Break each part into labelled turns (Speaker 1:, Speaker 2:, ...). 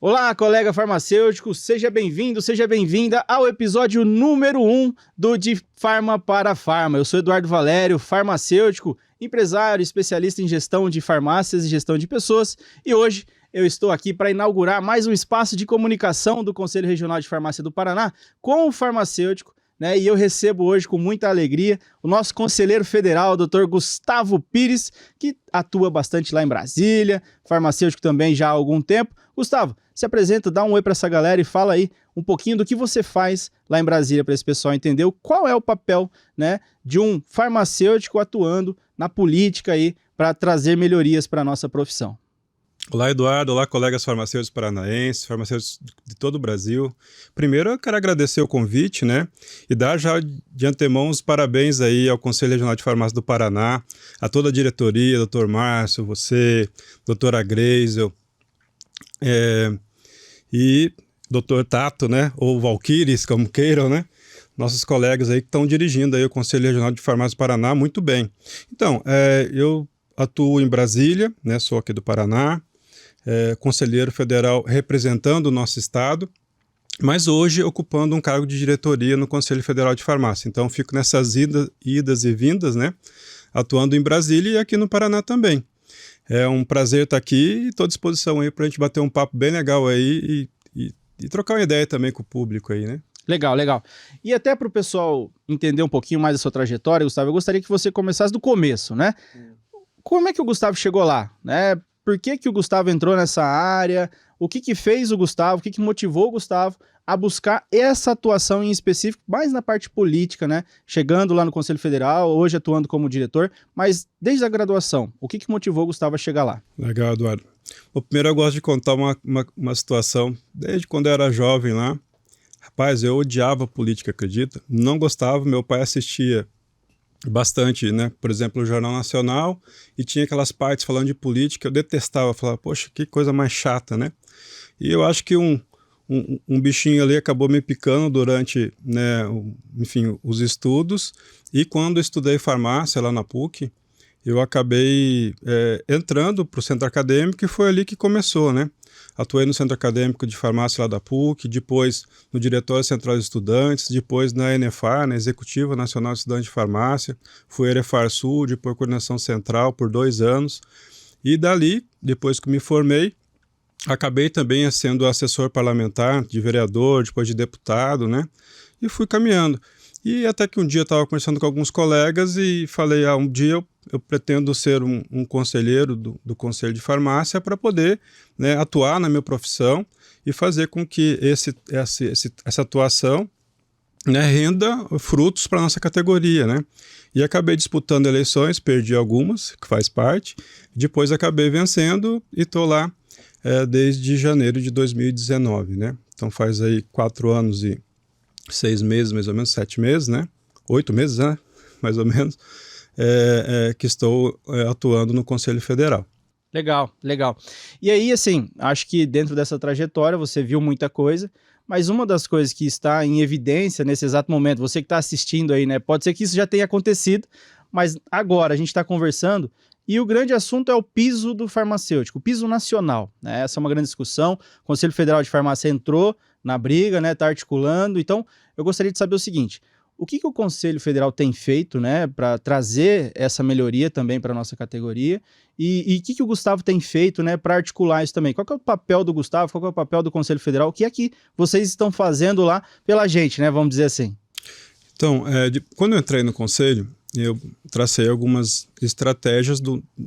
Speaker 1: Olá, colega farmacêutico, seja bem-vindo, seja bem-vinda ao episódio número 1 do De Farma para Farma. Eu sou Eduardo Valério, farmacêutico, empresário, especialista em gestão de farmácias e gestão de pessoas, e hoje eu estou aqui para inaugurar mais um espaço de comunicação do Conselho Regional de Farmácia do Paraná com o farmacêutico, né? E eu recebo hoje com muita alegria o nosso conselheiro federal, Dr. Gustavo Pires, que atua bastante lá em Brasília, farmacêutico também já há algum tempo. Gustavo, se apresenta, dá um oi para essa galera e fala aí um pouquinho do que você faz lá em Brasília para esse pessoal entender qual é o papel, né, de um farmacêutico atuando na política aí para trazer melhorias para a nossa profissão.
Speaker 2: Olá, Eduardo. Olá, colegas farmacêuticos paranaenses, farmacêuticos de todo o Brasil. Primeiro, eu quero agradecer o convite, né? E dar já de antemão os parabéns aí ao Conselho Regional de Farmácia do Paraná, a toda a diretoria, doutor Márcio, você, doutora Greisel, e doutor Tato, né? Ou Valquíris, como queiram, né? Nossos colegas aí que estão dirigindo aí o Conselho Regional de Farmácia do Paraná muito bem. Então, eu atuo em Brasília, né? Sou aqui do Paraná. Conselheiro federal representando o nosso estado, mas hoje ocupando um cargo de diretoria no Conselho Federal de Farmácia. Então fico nessas idas e vindas, né, atuando em Brasília e aqui no Paraná também. É um prazer estar aqui e estou à disposição aí para a gente bater um papo bem legal aí e trocar uma ideia também com o público aí, né?
Speaker 1: Legal, legal. E até para o pessoal entender um pouquinho mais a sua trajetória, Gustavo, eu gostaria que você começasse do começo, né? Como é que o Gustavo chegou lá, né? Por que o Gustavo entrou nessa área? O que fez o Gustavo? O que motivou o Gustavo a buscar essa atuação em específico, mais na parte política, né? Chegando lá no Conselho Federal, hoje atuando como diretor, mas desde a graduação, o que motivou o Gustavo a chegar lá?
Speaker 2: Legal, Eduardo. Bom, primeiro eu gosto de contar uma situação, desde quando eu era jovem lá. Rapaz, eu odiava política, acredita? Não gostava, meu pai assistia bastante, né? Por exemplo, o Jornal Nacional, e tinha aquelas partes falando de política, eu detestava, falava, poxa, que coisa mais chata, né? E eu acho que um bichinho ali acabou me picando durante, né, enfim, os estudos, e quando eu estudei farmácia lá na PUC, eu acabei entrando para o centro acadêmico e foi ali que começou, né? Atuei no Centro Acadêmico de Farmácia lá da PUC, depois no Diretório Central de Estudantes, depois na ENEFAR, na Executiva Nacional de Estudantes de Farmácia, fui EREFAR Sul, depois Coordenação Central por 2 anos. E dali, depois que me formei, acabei também sendo assessor parlamentar, de vereador, depois de deputado, né? E fui caminhando. E até que um dia eu estava conversando com alguns colegas e falei, um dia eu pretendo ser um conselheiro do Conselho de Farmácia para poder, né, atuar na minha profissão e fazer com que essa atuação, né, renda frutos para a nossa categoria, né? E acabei disputando eleições, perdi algumas, que faz parte, depois acabei vencendo e estou lá desde janeiro de 2019, né? Então faz aí 4 anos e 6 meses, mais ou menos, 7 meses, né? 8 meses, né? Mais ou menos, que estou atuando no Conselho Federal.
Speaker 1: Legal, legal. E aí, assim, acho que dentro dessa trajetória você viu muita coisa, mas uma das coisas que está em evidência nesse exato momento, você que está assistindo aí, né? Pode ser que isso já tenha acontecido, mas agora a gente está conversando e o grande assunto é o piso do farmacêutico, o piso nacional, né? Essa é uma grande discussão. O Conselho Federal de Farmácia entrou na briga, né? Está articulando. Então, eu gostaria de saber o seguinte: o que o Conselho Federal tem feito, né, para trazer essa melhoria também para a nossa categoria? E o que o Gustavo tem feito, né, para articular isso também? Qual que é o papel do Gustavo? Qual que é o papel do Conselho Federal? O que é que vocês estão fazendo lá pela gente, né, vamos dizer assim?
Speaker 2: Então, quando eu entrei no Conselho, eu tracei algumas estratégias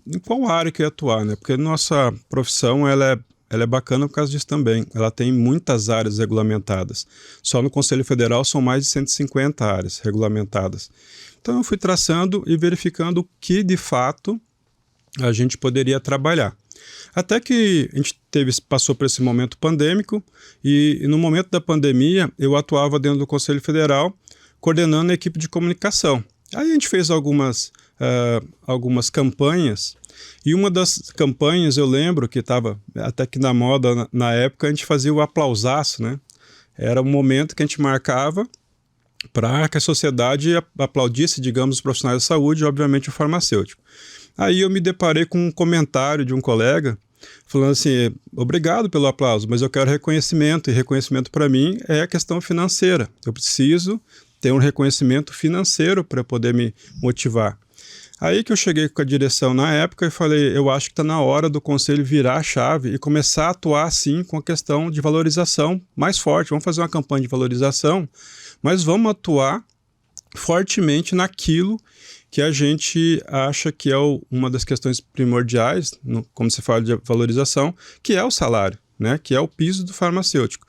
Speaker 2: em qual área que eu ia atuar, né? Porque nossa profissão, ela é bacana por causa disso também. Ela tem muitas áreas regulamentadas. Só no Conselho Federal são mais de 150 áreas regulamentadas. Então eu fui traçando e verificando o que de fato a gente poderia trabalhar. Até que a gente passou por esse momento pandêmico e no momento da pandemia eu atuava dentro do Conselho Federal coordenando a equipe de comunicação. Aí a gente fez algumas campanhas. E uma das campanhas, eu lembro que estava até que na moda na época, a gente fazia o aplausaço, né? Era um momento que a gente marcava para que a sociedade aplaudisse, digamos, os profissionais da saúde e, obviamente, o farmacêutico. Aí eu me deparei com um comentário de um colega falando assim, obrigado pelo aplauso, mas eu quero reconhecimento, e reconhecimento para mim é a questão financeira. Eu preciso ter um reconhecimento financeiro para poder me motivar. Aí que eu cheguei com a direção na época e falei, eu acho que está na hora do conselho virar a chave e começar a atuar, sim, com a questão de valorização mais forte. Vamos fazer uma campanha de valorização, mas vamos atuar fortemente naquilo que a gente acha que é uma das questões primordiais, como se fala de valorização, que é o salário, né? Que é o piso do farmacêutico.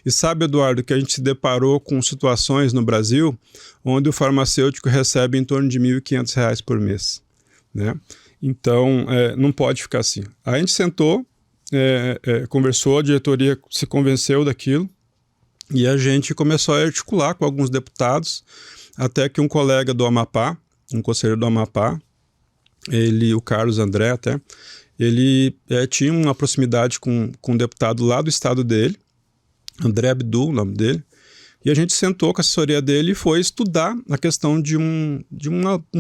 Speaker 2: E sabe, Eduardo, que a gente se deparou com situações no Brasil onde o farmacêutico recebe em torno de R$ 1.500 por mês, né? Então, não pode ficar assim. Aí a gente sentou, conversou, a diretoria se convenceu daquilo e a gente começou a articular com alguns deputados, até que um colega do Amapá, um conselheiro do Amapá, o Carlos André até, ele tinha uma proximidade com um deputado lá do estado dele, André Abdul, o nome dele, e a gente sentou com a assessoria dele e foi estudar a questão de um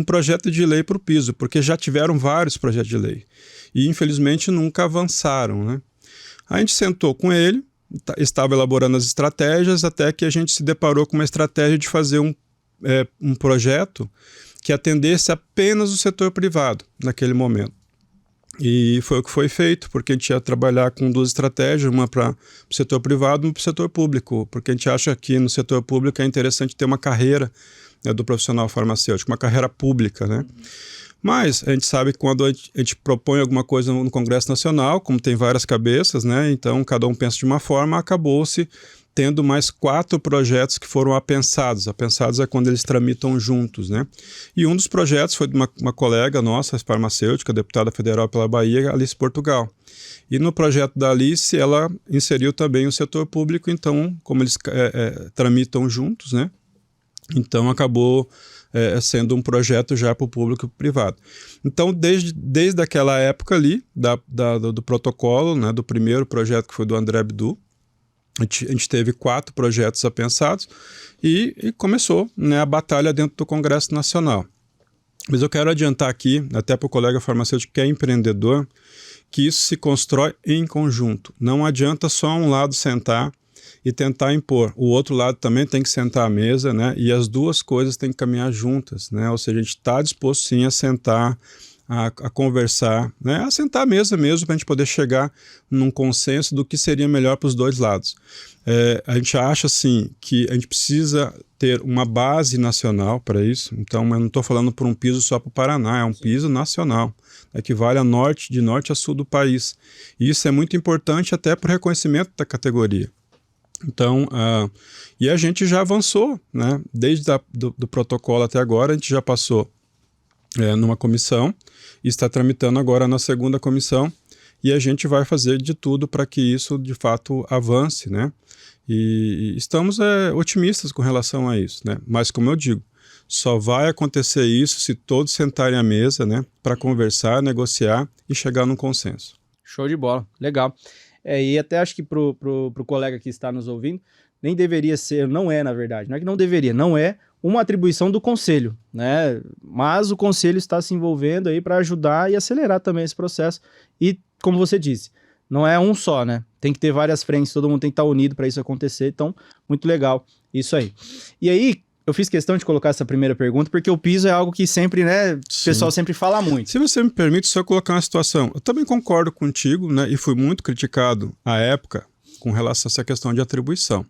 Speaker 2: projeto de lei para o piso, porque já tiveram vários projetos de lei e infelizmente nunca avançaram, né? A gente sentou com ele, estava elaborando as estratégias, até que a gente se deparou com uma estratégia de fazer um projeto que atendesse apenas o setor privado naquele momento. E foi o que foi feito, porque a gente ia trabalhar com duas estratégias, uma para o setor privado e uma para o setor público, porque a gente acha que no setor público é interessante ter uma carreira, né, do profissional farmacêutico, uma carreira pública, né? Mas a gente sabe que quando a gente propõe alguma coisa no Congresso Nacional, como tem várias cabeças, né? Então cada um pensa de uma forma, acabou-se tendo mais 4 projetos que foram apensados. Apensados é quando eles tramitam juntos, né? E um dos projetos foi de uma colega nossa, farmacêutica, deputada federal pela Bahia, Alice Portugal. E no projeto da Alice, ela inseriu também o setor público, então, como eles tramitam juntos, né? Então, acabou sendo um projeto já para o público e para o privado. Então, desde aquela época ali, do protocolo, né, do primeiro projeto que foi do André Abdul, a gente teve 4 projetos apensados e começou, né, a batalha dentro do Congresso Nacional. Mas eu quero adiantar aqui, até para o colega farmacêutico que é empreendedor, que isso se constrói em conjunto. Não adianta só um lado sentar e tentar impor. O outro lado também tem que sentar à mesa, né? E as duas coisas têm que caminhar juntas, né? Ou seja, a gente está disposto sim a sentar, a conversar, né? A sentar à mesa mesmo para a gente poder chegar num consenso do que seria melhor para os dois lados. A gente acha assim que a gente precisa ter uma base nacional para isso, então eu não estou falando por um piso só para o Paraná, é um piso nacional, que vale de norte a sul do país. E isso é muito importante até para o reconhecimento da categoria. Então, e a gente já avançou, né? Desde do protocolo até agora, a gente já passou numa comissão e está tramitando agora na segunda comissão e a gente vai fazer de tudo para que isso de fato avance, né? E estamos otimistas com relação a isso, né? Mas como eu digo, só vai acontecer isso se todos sentarem à mesa, né? Para conversar, negociar e chegar num consenso.
Speaker 1: Show de bola, legal. E até acho que pro colega que está nos ouvindo, nem deveria ser, não é na verdade, não é que não deveria, não é uma atribuição do conselho, né? Mas o conselho está se envolvendo aí para ajudar e acelerar também esse processo. E, como você disse, não é um só, né? Tem que ter várias frentes, todo mundo tem que estar unido para isso acontecer. Então, muito legal isso aí. E aí, eu fiz questão de colocar essa primeira pergunta, porque o piso é algo que sempre, né, o pessoal sempre fala muito.
Speaker 2: Se você me permite, só colocar uma situação. Eu também concordo contigo, né? E fui muito criticado à época com relação a essa questão de atribuição.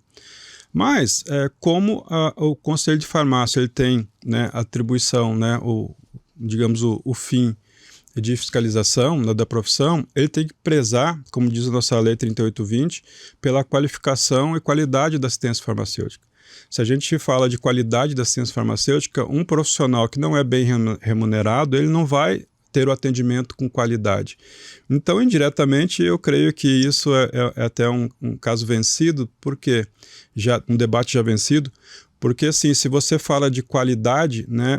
Speaker 2: Mas, como o Conselho de Farmácia ele tem, né, atribuição, né, o fim de fiscalização, né, da profissão, ele tem que prezar, como diz a nossa lei 3820, pela qualificação e qualidade da assistência farmacêutica. Se a gente fala de qualidade da assistência farmacêutica, um profissional que não é bem remunerado, ele não vai ter o atendimento com qualidade. Então, indiretamente, eu creio que isso é até um caso vencido, porque um debate já vencido, porque assim, se você fala de qualidade, né,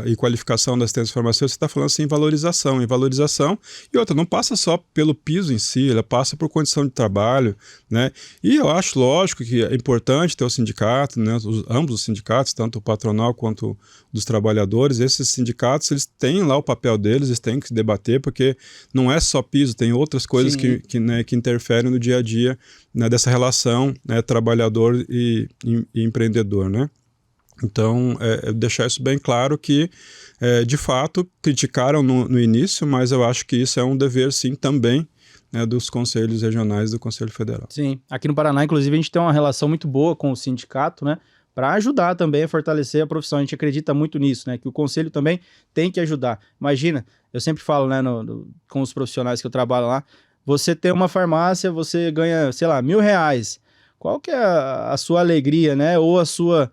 Speaker 2: e qualificação da assistência farmacêutica, você está falando assim, em valorização, e outra, não passa só pelo piso em si, ela passa por condição de trabalho, né, e eu acho lógico que é importante ter o sindicato, né, ambos os sindicatos, tanto o patronal quanto o dos trabalhadores. Esses sindicatos, eles têm lá o papel deles, eles têm que debater, porque não é só piso, tem outras coisas que interferem no dia a dia, né, dessa relação, né, trabalhador e empreendedor, né? Então, deixar isso bem claro que, de fato, criticaram no início, mas eu acho que isso é um dever, sim, também, né, dos conselhos regionais do Conselho Federal.
Speaker 1: Sim, aqui no Paraná, inclusive, a gente tem uma relação muito boa com o sindicato, né, para ajudar também a fortalecer a profissão. A gente acredita muito nisso, né, que o conselho também tem que ajudar. Imagina, eu sempre falo, né, com os profissionais que eu trabalho lá, você tem uma farmácia, você ganha, sei lá, R$1.000. Qual que é a sua alegria, né, ou a sua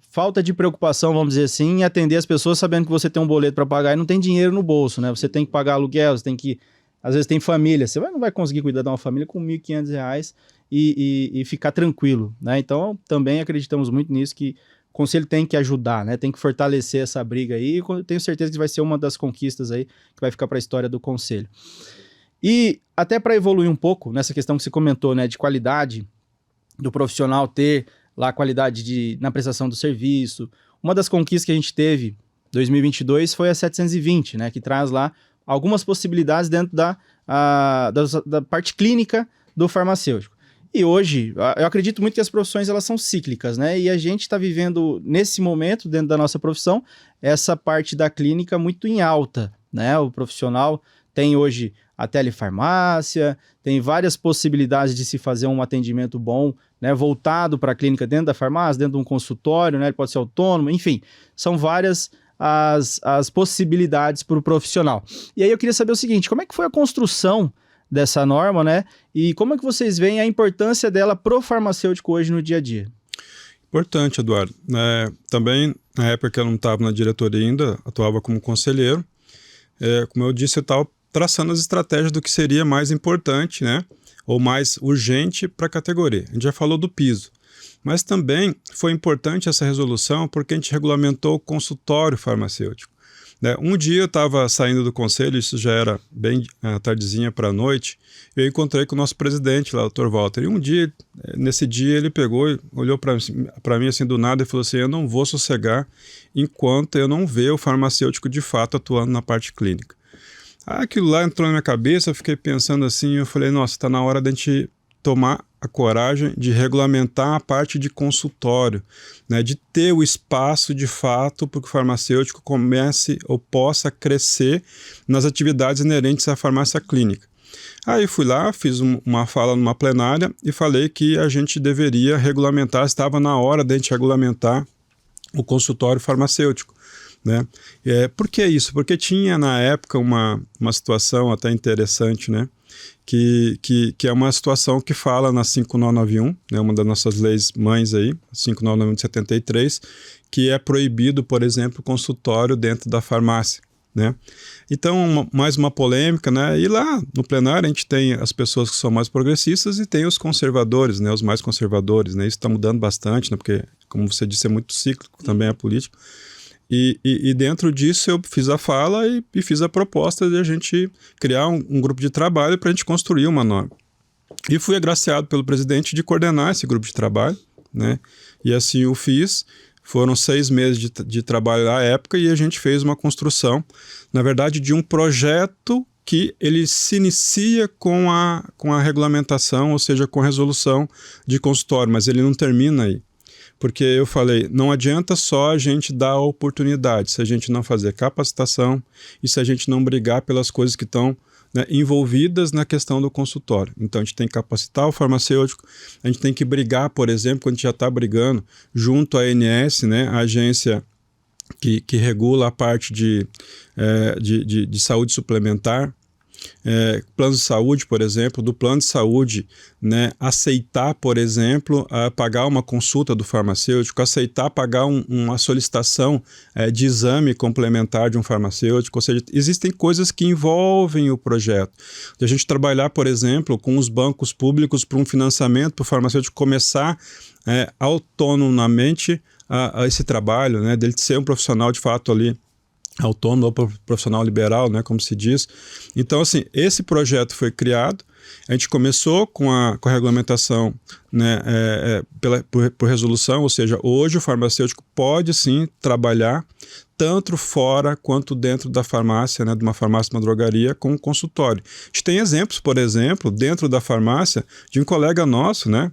Speaker 1: falta de preocupação, vamos dizer assim, em atender as pessoas sabendo que você tem um boleto para pagar e não tem dinheiro no bolso, né? Você tem que pagar aluguel, você tem que... Às vezes tem família, você não vai conseguir cuidar de uma família com R$1.500 e ficar tranquilo, né? Então, também acreditamos muito nisso, que o conselho tem que ajudar, né? Tem que fortalecer essa briga aí, e tenho certeza que vai ser uma das conquistas aí que vai ficar para a história do conselho. E até para evoluir um pouco nessa questão que você comentou, né, de qualidade do profissional ter lá a qualidade na prestação do serviço. Uma das conquistas que a gente teve em 2022 foi a 720, né, que traz lá algumas possibilidades dentro da parte clínica do farmacêutico. E hoje, eu acredito muito que as profissões elas são cíclicas, né, e a gente está vivendo nesse momento, dentro da nossa profissão, essa parte da clínica muito em alta, né, o profissional tem hoje a telefarmácia, tem várias possibilidades de se fazer um atendimento bom, né, voltado para a clínica dentro da farmácia, dentro de um consultório, né, ele pode ser autônomo, enfim, são várias as possibilidades para o profissional. E aí eu queria saber o seguinte, como é que foi a construção dessa norma, né, e como é que vocês veem a importância dela pro farmacêutico hoje no dia a dia?
Speaker 2: Importante, Eduardo. Também, na época que eu não estava na diretoria ainda, atuava como conselheiro, como eu disse, eu estava traçando as estratégias do que seria mais importante, né, ou mais urgente para a categoria. A gente já falou do piso, mas também foi importante essa resolução porque a gente regulamentou o consultório farmacêutico. Né? Um dia eu estava saindo do conselho, isso já era bem tardezinha para a noite, eu encontrei com o nosso presidente lá, o Dr. Walter, e um dia, nesse dia ele pegou e olhou para mim assim do nada e falou assim, eu não vou sossegar enquanto eu não ver o farmacêutico de fato atuando na parte clínica. Aquilo lá entrou na minha cabeça, eu fiquei pensando assim, eu falei, nossa, está na hora da gente tomar a coragem de regulamentar a parte de consultório, né, de ter o espaço de fato para que o farmacêutico comece ou possa crescer nas atividades inerentes à farmácia clínica. Aí fui lá, fiz uma fala numa plenária e falei que a gente deveria regulamentar, estava na hora de a gente regulamentar o consultório farmacêutico. Né? Por que isso? Porque tinha na época uma situação até interessante, né? que é uma situação que fala na 5991, né? Uma das nossas leis mães aí, 5991 de 73, que é proibido, por exemplo, consultório dentro da farmácia. Né? Então, mais uma polêmica, né? E lá no plenário a gente tem as pessoas que são mais progressistas e tem os conservadores, né? Os mais conservadores, né? Isso está mudando bastante, né? Porque, como você disse, é muito cíclico também a política. E dentro disso eu fiz a fala e fiz a proposta de a gente criar um grupo de trabalho para a gente construir uma norma. E fui agraciado pelo presidente de coordenar esse grupo de trabalho, né? E assim o fiz. Foram 6 meses de trabalho na época e a gente fez uma construção, na verdade, de um projeto que ele se inicia com a regulamentação, ou seja, com a resolução de consultório, mas ele não termina aí. Porque eu falei, não adianta só a gente dar oportunidade, se a gente não fazer capacitação e se a gente não brigar pelas coisas que estão, né, envolvidas na questão do consultório. Então a gente tem que capacitar o farmacêutico, a gente tem que brigar, por exemplo, quando a gente já está brigando junto à ANS, né, a agência que regula a parte de saúde suplementar, planos de saúde, por exemplo, do plano de saúde, né, aceitar, por exemplo, pagar uma consulta do farmacêutico, aceitar pagar uma solicitação de exame complementar de um farmacêutico, ou seja, existem coisas que envolvem o projeto. De a gente trabalhar, por exemplo, com os bancos públicos para um financiamento para o farmacêutico começar autonomamente a esse trabalho, né, dele ser um profissional de fato ali autônomo ou profissional liberal, né, como se diz. Então, assim, esse projeto foi criado, a gente começou com a regulamentação, né, por resolução, ou seja, hoje o farmacêutico pode sim trabalhar tanto fora quanto dentro da farmácia, né, de uma farmácia, uma drogaria, com consultório. A gente tem exemplos, por exemplo, dentro da farmácia, de um colega nosso, né,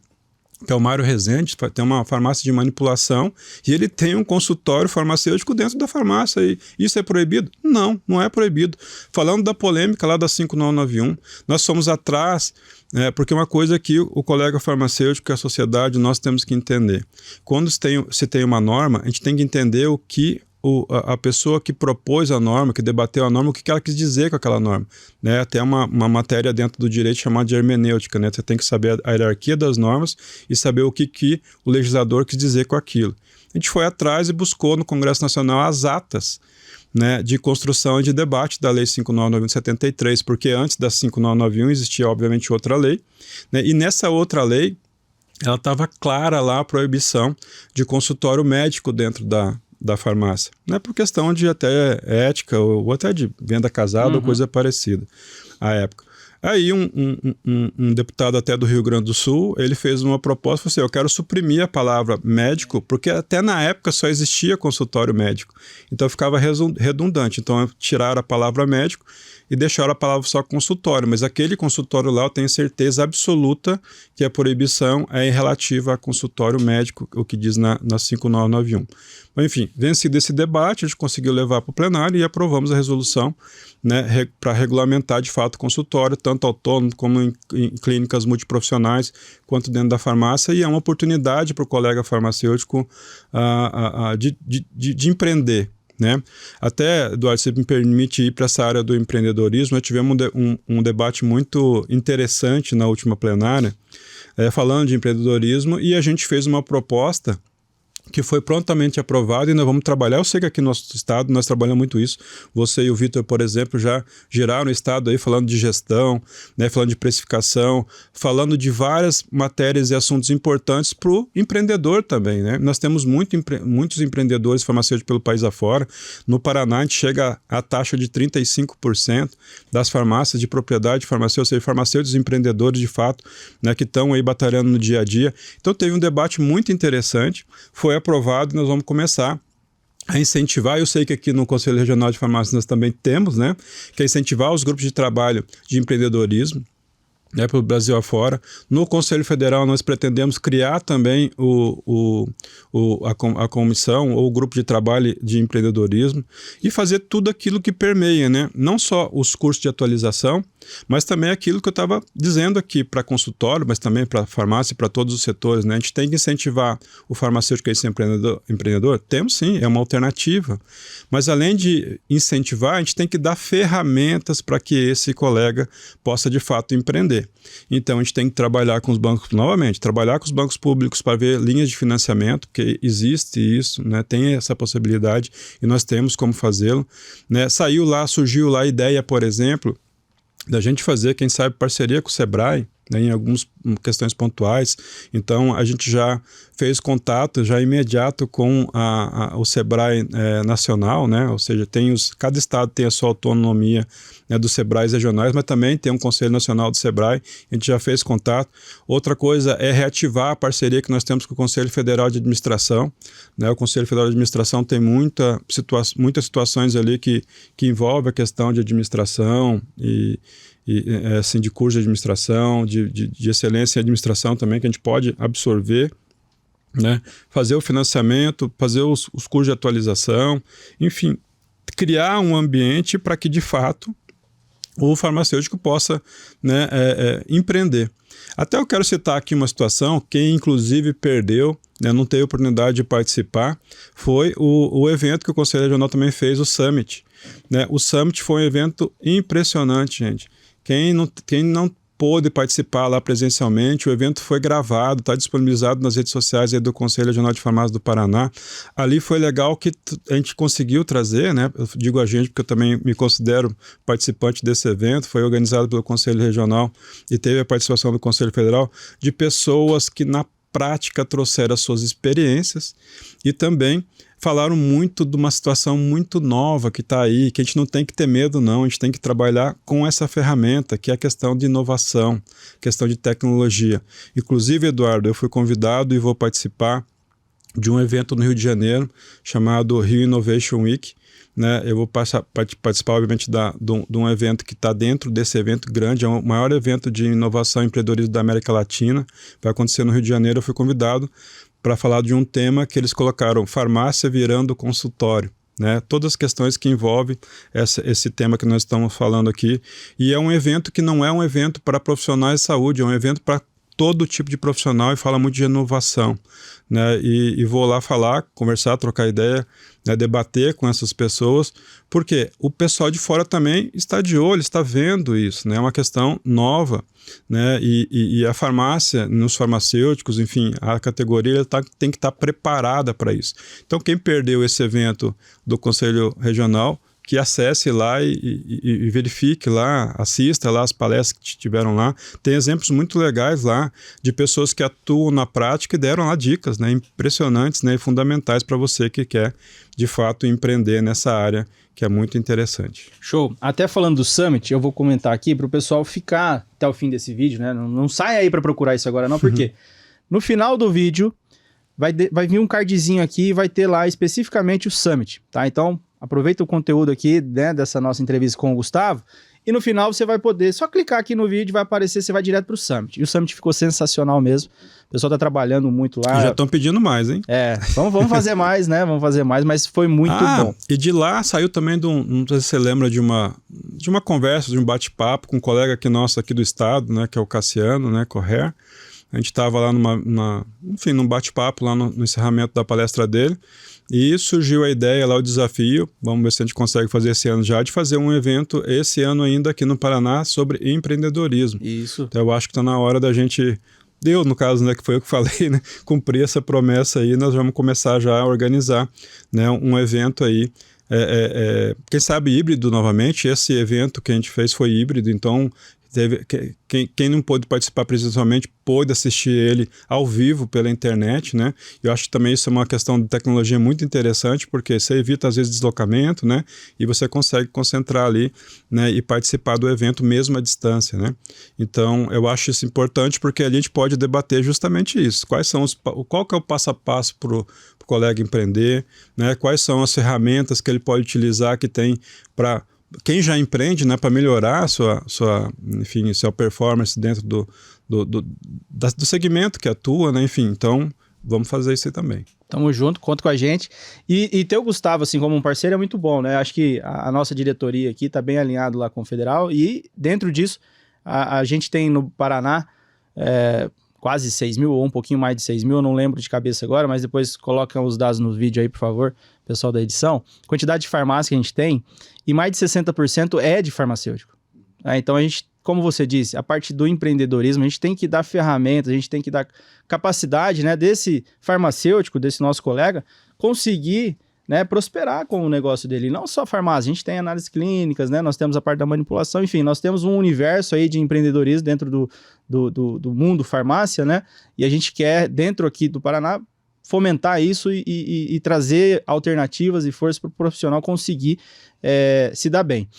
Speaker 2: que é o Mário Rezende, tem uma farmácia de manipulação e ele tem um consultório farmacêutico dentro da farmácia. E isso é proibido? Não, não é proibido. Falando da polêmica lá da 5991, nós fomos atrás, porque uma coisa que o colega farmacêutico, que a sociedade, nós temos que entender. Quando se tem uma norma, a gente tem que entender o que a pessoa que propôs a norma, que debateu a norma, o que ela quis dizer com aquela norma. Né? Até uma matéria dentro do direito chamada de hermenêutica. Né? Você tem que saber a hierarquia das normas e saber o que o legislador quis dizer com aquilo. A gente foi atrás e buscou no Congresso Nacional as atas, né, de construção e de debate da Lei 5.991 de 73, porque antes da 5.991 existia, obviamente, outra lei. Né? E nessa outra lei, ela estava clara lá a proibição de consultório médico dentro da farmácia, né, por questão de até ética ou até de venda casada ou coisa parecida à época. Aí um deputado até do Rio Grande do Sul, ele fez uma proposta, falou assim, eu quero suprimir a palavra médico, porque até na época só existia consultório médico, então ficava redundante, então tiraram a palavra médico e deixaram a palavra só consultório, mas aquele consultório lá eu tenho certeza absoluta que a proibição é relativa a consultório médico, o que diz na 5991. Mas, enfim, vencido esse debate, a gente conseguiu levar para o plenário e aprovamos a resolução, né, para regulamentar de fato o consultório, tanto autônomo como em clínicas multiprofissionais, quanto dentro da farmácia, e é uma oportunidade para o colega farmacêutico de empreender. Né? Até, Eduardo, se me permite ir para essa área do empreendedorismo, nós tivemos um debate muito interessante na última plenária, falando de empreendedorismo, e a gente fez uma proposta que foi prontamente aprovado e nós vamos trabalhar. Eu sei que aqui no nosso estado nós trabalhamos muito isso. Você e o Vitor, por exemplo, já giraram o estado aí falando de gestão, né, falando de precificação, falando de várias matérias e assuntos importantes para o empreendedor também. Né? Nós temos muitos empreendedores farmacêuticos pelo país afora. No Paraná, a gente chega à taxa de 35% das farmácias de propriedade farmacêutica, ou seja, farmacêuticos empreendedores de fato, né, que estão aí batalhando no dia a dia. Então teve um debate muito interessante, foi aprovado e nós vamos começar a incentivar. Eu sei que aqui no Conselho Regional de Farmácia nós também temos, né, que é incentivar os grupos de trabalho de empreendedorismo, né, pelo Brasil afora. No Conselho Federal nós pretendemos criar também a comissão ou o grupo de trabalho de empreendedorismo e fazer tudo aquilo que permeia, né? Não só os cursos de atualização, mas também aquilo que eu estava dizendo aqui para consultório, mas também para farmácia e para todos os setores. Né? A gente tem que incentivar o farmacêutico a ser empreendedor? Temos sim, é uma alternativa. Mas além de incentivar, a gente tem que dar ferramentas para que esse colega possa de fato empreender. Então a gente tem que trabalhar com os bancos, novamente, trabalhar com os bancos públicos para ver linhas de financiamento, porque existe isso, né? Tem essa possibilidade e nós temos como fazê-lo. Né? Surgiu lá a ideia, por exemplo, da gente fazer, quem sabe, parceria com o Sebrae, né, em algumas questões pontuais. Então, a gente já fez contato já imediato com o Sebrae nacional, né? Ou seja, cada estado tem a sua autonomia, né, dos Sebrais regionais, mas também tem um Conselho Nacional do Sebrae, a gente já fez contato. Outra coisa é reativar a parceria que nós temos com o Conselho Federal de Administração. Né? O Conselho Federal de Administração tem muitas situações ali que envolvem a questão de administração e assim, de curso de administração, de excelência em administração também, que a gente pode absorver, né? Fazer o financiamento, fazer os cursos de atualização, enfim, criar um ambiente para que, de fato, o farmacêutico possa, né, empreender. Até eu quero citar aqui uma situação, quem inclusive perdeu, né, não teve oportunidade de participar, foi o evento que o Conselho Regional também fez, o Summit. Né? O Summit foi um evento impressionante, gente. Quem não pôde participar lá presencialmente, o evento foi gravado, está disponibilizado nas redes sociais aí do Conselho Regional de Farmácia do Paraná. Ali foi legal que a gente conseguiu trazer, né? Eu digo a gente porque eu também me considero participante desse evento, foi organizado pelo Conselho Regional e teve a participação do Conselho Federal, de pessoas que na prática trouxeram as suas experiências e também falaram muito de uma situação muito nova que está aí, que a gente não tem que ter medo não, a gente tem que trabalhar com essa ferramenta, que é a questão de inovação, questão de tecnologia. Inclusive, Eduardo, eu fui convidado e vou participar de um evento no Rio de Janeiro, chamado Rio Innovation Week, né? Eu vou participar, obviamente, de um evento que está dentro desse evento grande, é o maior evento de inovação e empreendedorismo da América Latina, vai acontecer no Rio de Janeiro. Eu fui convidado para falar de um tema que eles colocaram, farmácia virando consultório, né? Todas as questões que envolvem esse tema que nós estamos falando aqui, e é um evento que não é um evento para profissionais de saúde, é um evento para todo tipo de profissional e fala muito de inovação, né? E vou lá falar, conversar, trocar ideia, né? Debater com essas pessoas, porque o pessoal de fora também está de olho, está vendo isso, né? É uma questão nova, né? E a farmácia, nos farmacêuticos, enfim, a categoria tem que estar preparada para isso. Então, quem perdeu esse evento do Conselho Regional, que acesse lá e verifique lá, assista lá as palestras que tiveram lá. Tem exemplos muito legais lá de pessoas que atuam na prática e deram lá dicas, né, impressionantes, né, e fundamentais para você que quer, de fato, empreender nessa área, que é muito interessante.
Speaker 1: Show. Até falando do Summit, eu vou comentar aqui para o pessoal ficar até o fim desse vídeo, né? Não saia aí para procurar isso agora não, porque no final do vídeo vai vir um cardzinho aqui e vai ter lá especificamente o Summit, tá? Então, aproveita o conteúdo aqui, né, dessa nossa entrevista com o Gustavo, e no final você vai poder só clicar aqui no vídeo, vai aparecer, você vai direto pro Summit. E o Summit ficou sensacional mesmo. O pessoal tá trabalhando muito lá.
Speaker 2: E já estão pedindo mais, hein?
Speaker 1: É, vamos fazer mais, né? Vamos fazer mais, mas foi muito bom.
Speaker 2: E de lá saiu também não sei se você lembra de uma conversa, de um bate-papo com um colega nosso aqui do estado, né, que é o Cassiano, né, Correr. A gente estava lá num bate-papo lá no encerramento da palestra dele. E surgiu a ideia lá, o desafio, vamos ver se a gente consegue fazer esse ano já, de fazer um evento esse ano ainda aqui no Paraná sobre empreendedorismo.
Speaker 1: Isso.
Speaker 2: Então eu acho que está na hora da gente, no caso, né, que foi eu que falei, né, cumprir essa promessa aí, nós vamos começar já a organizar, né, um evento aí, quem sabe híbrido novamente. Esse evento que a gente fez foi híbrido, então quem não pôde participar presencialmente pôde assistir ele ao vivo pela internet, né? Eu acho que também isso é uma questão de tecnologia muito interessante, porque você evita às vezes deslocamento, né? E você consegue concentrar ali, né? E participar do evento mesmo à distância, né? Então eu acho isso importante, porque ali a gente pode debater justamente isso. Qual que é o passo a passo para o colega empreender, né? Quais são as ferramentas que ele pode utilizar, que tem para quem já empreende, né, para melhorar sua performance dentro do segmento que atua, né, enfim, então vamos fazer isso aí também.
Speaker 1: Tamo junto, conta com a gente. E ter o Gustavo, assim, como um parceiro é muito bom, né? Acho que a nossa diretoria aqui tá bem alinhado lá com o Federal, e dentro disso, a gente tem no Paraná quase 6 mil, ou um pouquinho mais de 6 mil, eu não lembro de cabeça agora, mas depois coloca os dados no vídeo aí, por favor, pessoal da edição. Quantidade de farmácia que a gente tem, e mais de 60% é de farmacêutico. Então a gente, como você disse, a parte do empreendedorismo, a gente tem que dar ferramentas, a gente tem que dar capacidade, né, desse farmacêutico, desse nosso colega, conseguir, né, prosperar com o negócio dele. Não só farmácia, a gente tem análises clínicas, né, nós temos a parte da manipulação, enfim, nós temos um universo aí de empreendedorismo dentro do mundo farmácia, né, e a gente quer, dentro aqui do Paraná, fomentar isso e trazer alternativas e força para o profissional conseguir se dar bem.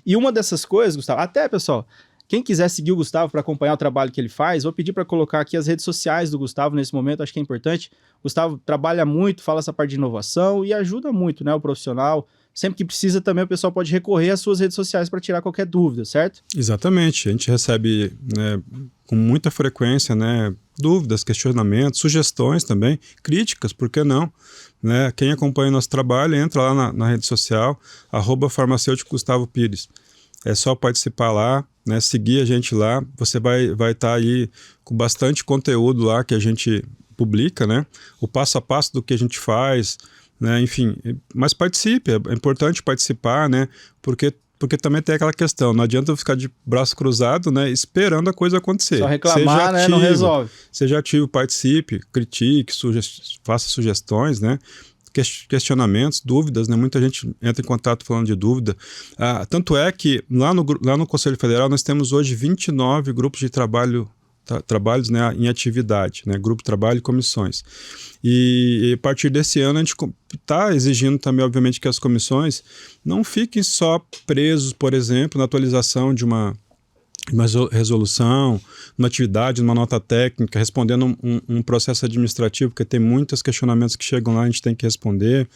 Speaker 1: E uma dessas coisas, Gustavo, até, pessoal, quem quiser seguir o Gustavo para acompanhar o trabalho que ele faz, vou pedir para colocar aqui as redes sociais do Gustavo nesse momento, acho que é importante. O Gustavo trabalha muito, fala essa parte de inovação e ajuda muito, né, o profissional. Sempre que precisa também o pessoal pode recorrer às suas redes sociais para tirar qualquer dúvida, certo?
Speaker 2: Exatamente, a gente recebe, né, com muita frequência, né, dúvidas, questionamentos, sugestões também, críticas, por que não? Né? Quem acompanha o nosso trabalho, entra lá na rede social, @farmacêutico Gustavo Pires. É só participar lá, né, seguir a gente lá, você vai estar aí com bastante conteúdo lá que a gente publica, né? O passo a passo do que a gente faz, né? Enfim, mas participe, é importante participar, né? Porque também tem aquela questão, não adianta eu ficar de braço cruzado, né, esperando a coisa acontecer.
Speaker 1: Só reclamar, né, não resolve.
Speaker 2: Seja ativo, participe, critique, faça sugestões, né, questionamentos, dúvidas, né, muita gente entra em contato falando de dúvida. Tanto é que lá no Conselho Federal nós temos hoje 29 grupos de trabalho trabalhos, né, em atividade, né, grupo de trabalho e comissões. E a partir desse ano a gente está exigindo também, obviamente, que as comissões não fiquem só presos, por exemplo, na atualização de uma resolução, uma atividade, uma nota técnica, respondendo um processo administrativo, porque tem muitos questionamentos que chegam lá, a gente tem que responder.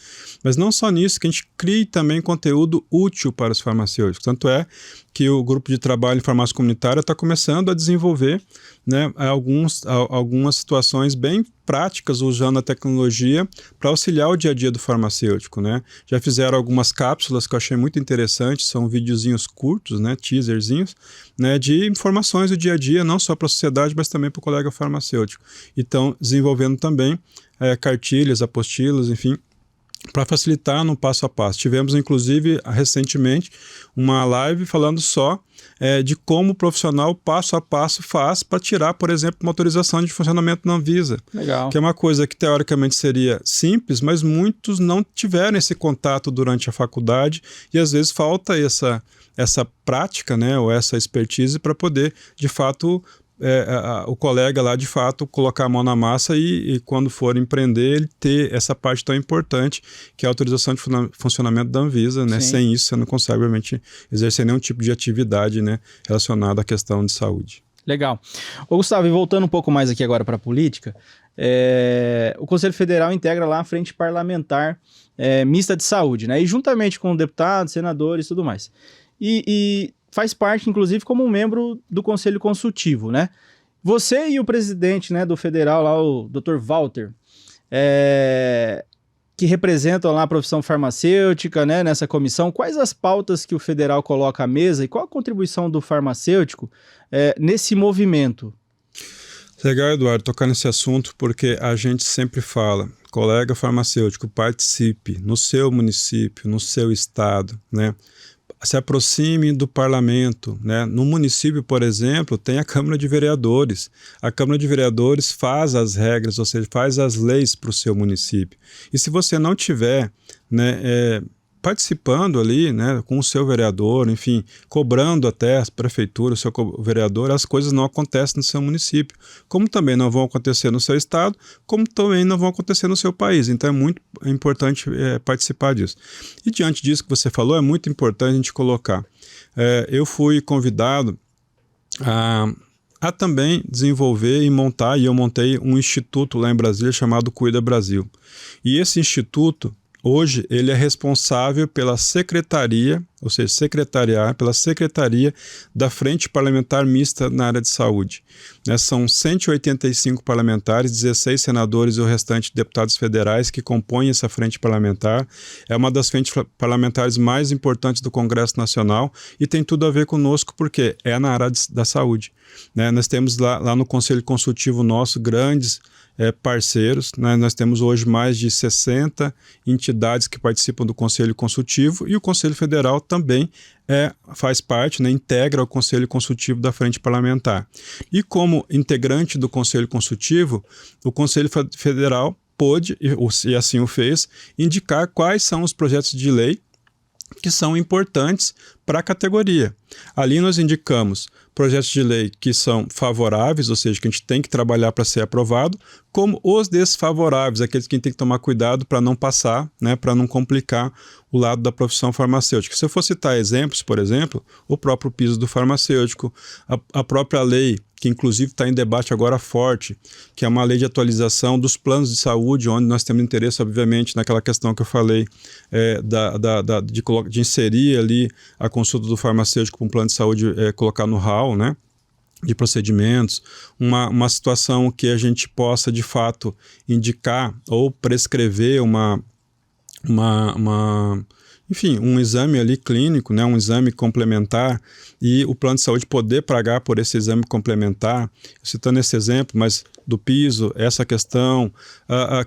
Speaker 2: Mas não só nisso, que a gente crie também conteúdo útil para os farmacêuticos. Tanto é que o grupo de trabalho em farmácia comunitária está começando a desenvolver, né, algumas situações bem práticas usando a tecnologia para auxiliar o dia a dia do farmacêutico, né? Já fizeram algumas cápsulas que eu achei muito interessantes, são videozinhos curtos, né, teaserzinhos, né, de informações do dia a dia, não só para a sociedade, mas também para o colega farmacêutico. E estão desenvolvendo também cartilhas, apostilas, enfim, para facilitar no passo a passo. Tivemos, inclusive, recentemente, uma live falando só de como o profissional passo a passo faz para tirar, por exemplo, uma autorização de funcionamento na Anvisa.
Speaker 1: Legal.
Speaker 2: Que é uma coisa que teoricamente seria simples, mas muitos não tiveram esse contato durante a faculdade e às vezes falta essa prática, né, ou essa expertise para poder, de fato, o colega lá, de fato, colocar a mão na massa e quando for empreender, ele ter essa parte tão importante que é a autorização de funcionamento da Anvisa, né? Sem isso, você não consegue, obviamente, exercer nenhum tipo de atividade, né, relacionada à questão de saúde.
Speaker 1: Legal. Ô, Gustavo, e voltando um pouco mais aqui agora para a política, o Conselho Federal integra lá a Frente Parlamentar Mista de Saúde, né? E juntamente com deputados, senadores e tudo mais. E faz parte, inclusive, como um membro do Conselho Consultivo, né? Você e o presidente, né, do federal, lá, o Dr. Walter, que representam lá a profissão farmacêutica, né, nessa comissão, quais as pautas que o federal coloca à mesa e qual a contribuição do farmacêutico nesse movimento?
Speaker 2: Legal, Eduardo, tocar nesse assunto, porque a gente sempre fala, colega farmacêutico, participe no seu município, no seu estado, né? Se aproxime do parlamento, né? No município, por exemplo, tem a Câmara de Vereadores. A Câmara de Vereadores faz as regras, ou seja, faz as leis para o seu município. E se você não tiver, né, participando ali, né, com o seu vereador, enfim, cobrando até a prefeitura, o seu vereador, as coisas não acontecem no seu município, como também não vão acontecer no seu estado, como também não vão acontecer no seu país. Então é muito importante participar disso. E diante disso que você falou, é muito importante a gente colocar. Eu fui convidado a também desenvolver e montar, e eu montei um instituto lá em Brasília chamado Cuida Brasil. E esse instituto, hoje, ele é responsável pela secretaria, ou seja, pela secretaria da Frente Parlamentar Mista na área de saúde. São 185 parlamentares, 16 senadores e o restante de deputados federais que compõem essa frente parlamentar. É uma das frentes parlamentares mais importantes do Congresso Nacional e tem tudo a ver conosco porque é na área da saúde. Nós temos lá no Conselho Consultivo nosso grandes parceiros, né? Nós temos hoje mais de 60 entidades que participam do Conselho Consultivo e o Conselho Federal também faz parte, né? Integra o Conselho Consultivo da Frente Parlamentar. E como integrante do Conselho Consultivo, o Conselho Federal pôde, e assim o fez, indicar quais são os projetos de lei que são importantes para a categoria. Ali nós indicamos projetos de lei que são favoráveis, ou seja, que a gente tem que trabalhar para ser aprovado, como os desfavoráveis, aqueles que a gente tem que tomar cuidado para não passar, né, para não complicar o lado da profissão farmacêutica. Se eu for citar exemplos, por exemplo, o próprio piso do farmacêutico, a própria lei, que inclusive está em debate agora forte, que é uma lei de atualização dos planos de saúde, onde nós temos interesse, obviamente, naquela questão que eu falei, de inserir ali a consulta do farmacêutico para um plano de saúde, colocar no hall, né, de procedimentos, uma situação que a gente possa, de fato, indicar ou prescrever enfim, um exame ali clínico, né, um exame complementar, e o plano de saúde poder pagar por esse exame complementar. Citando esse exemplo, mas do piso, essa questão,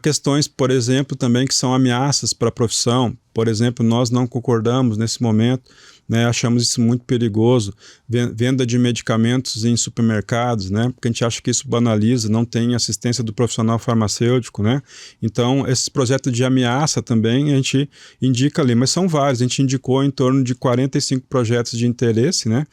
Speaker 2: questões, por exemplo, também que são ameaças para a profissão. Por exemplo, nós não concordamos nesse momento, né, achamos isso muito perigoso, venda de medicamentos em supermercados, né, porque a gente acha que isso banaliza, não tem assistência do profissional farmacêutico, né, então esses projetos de ameaça também a gente indica ali, mas são vários, a gente indicou em torno de 45 projetos de interesse, né,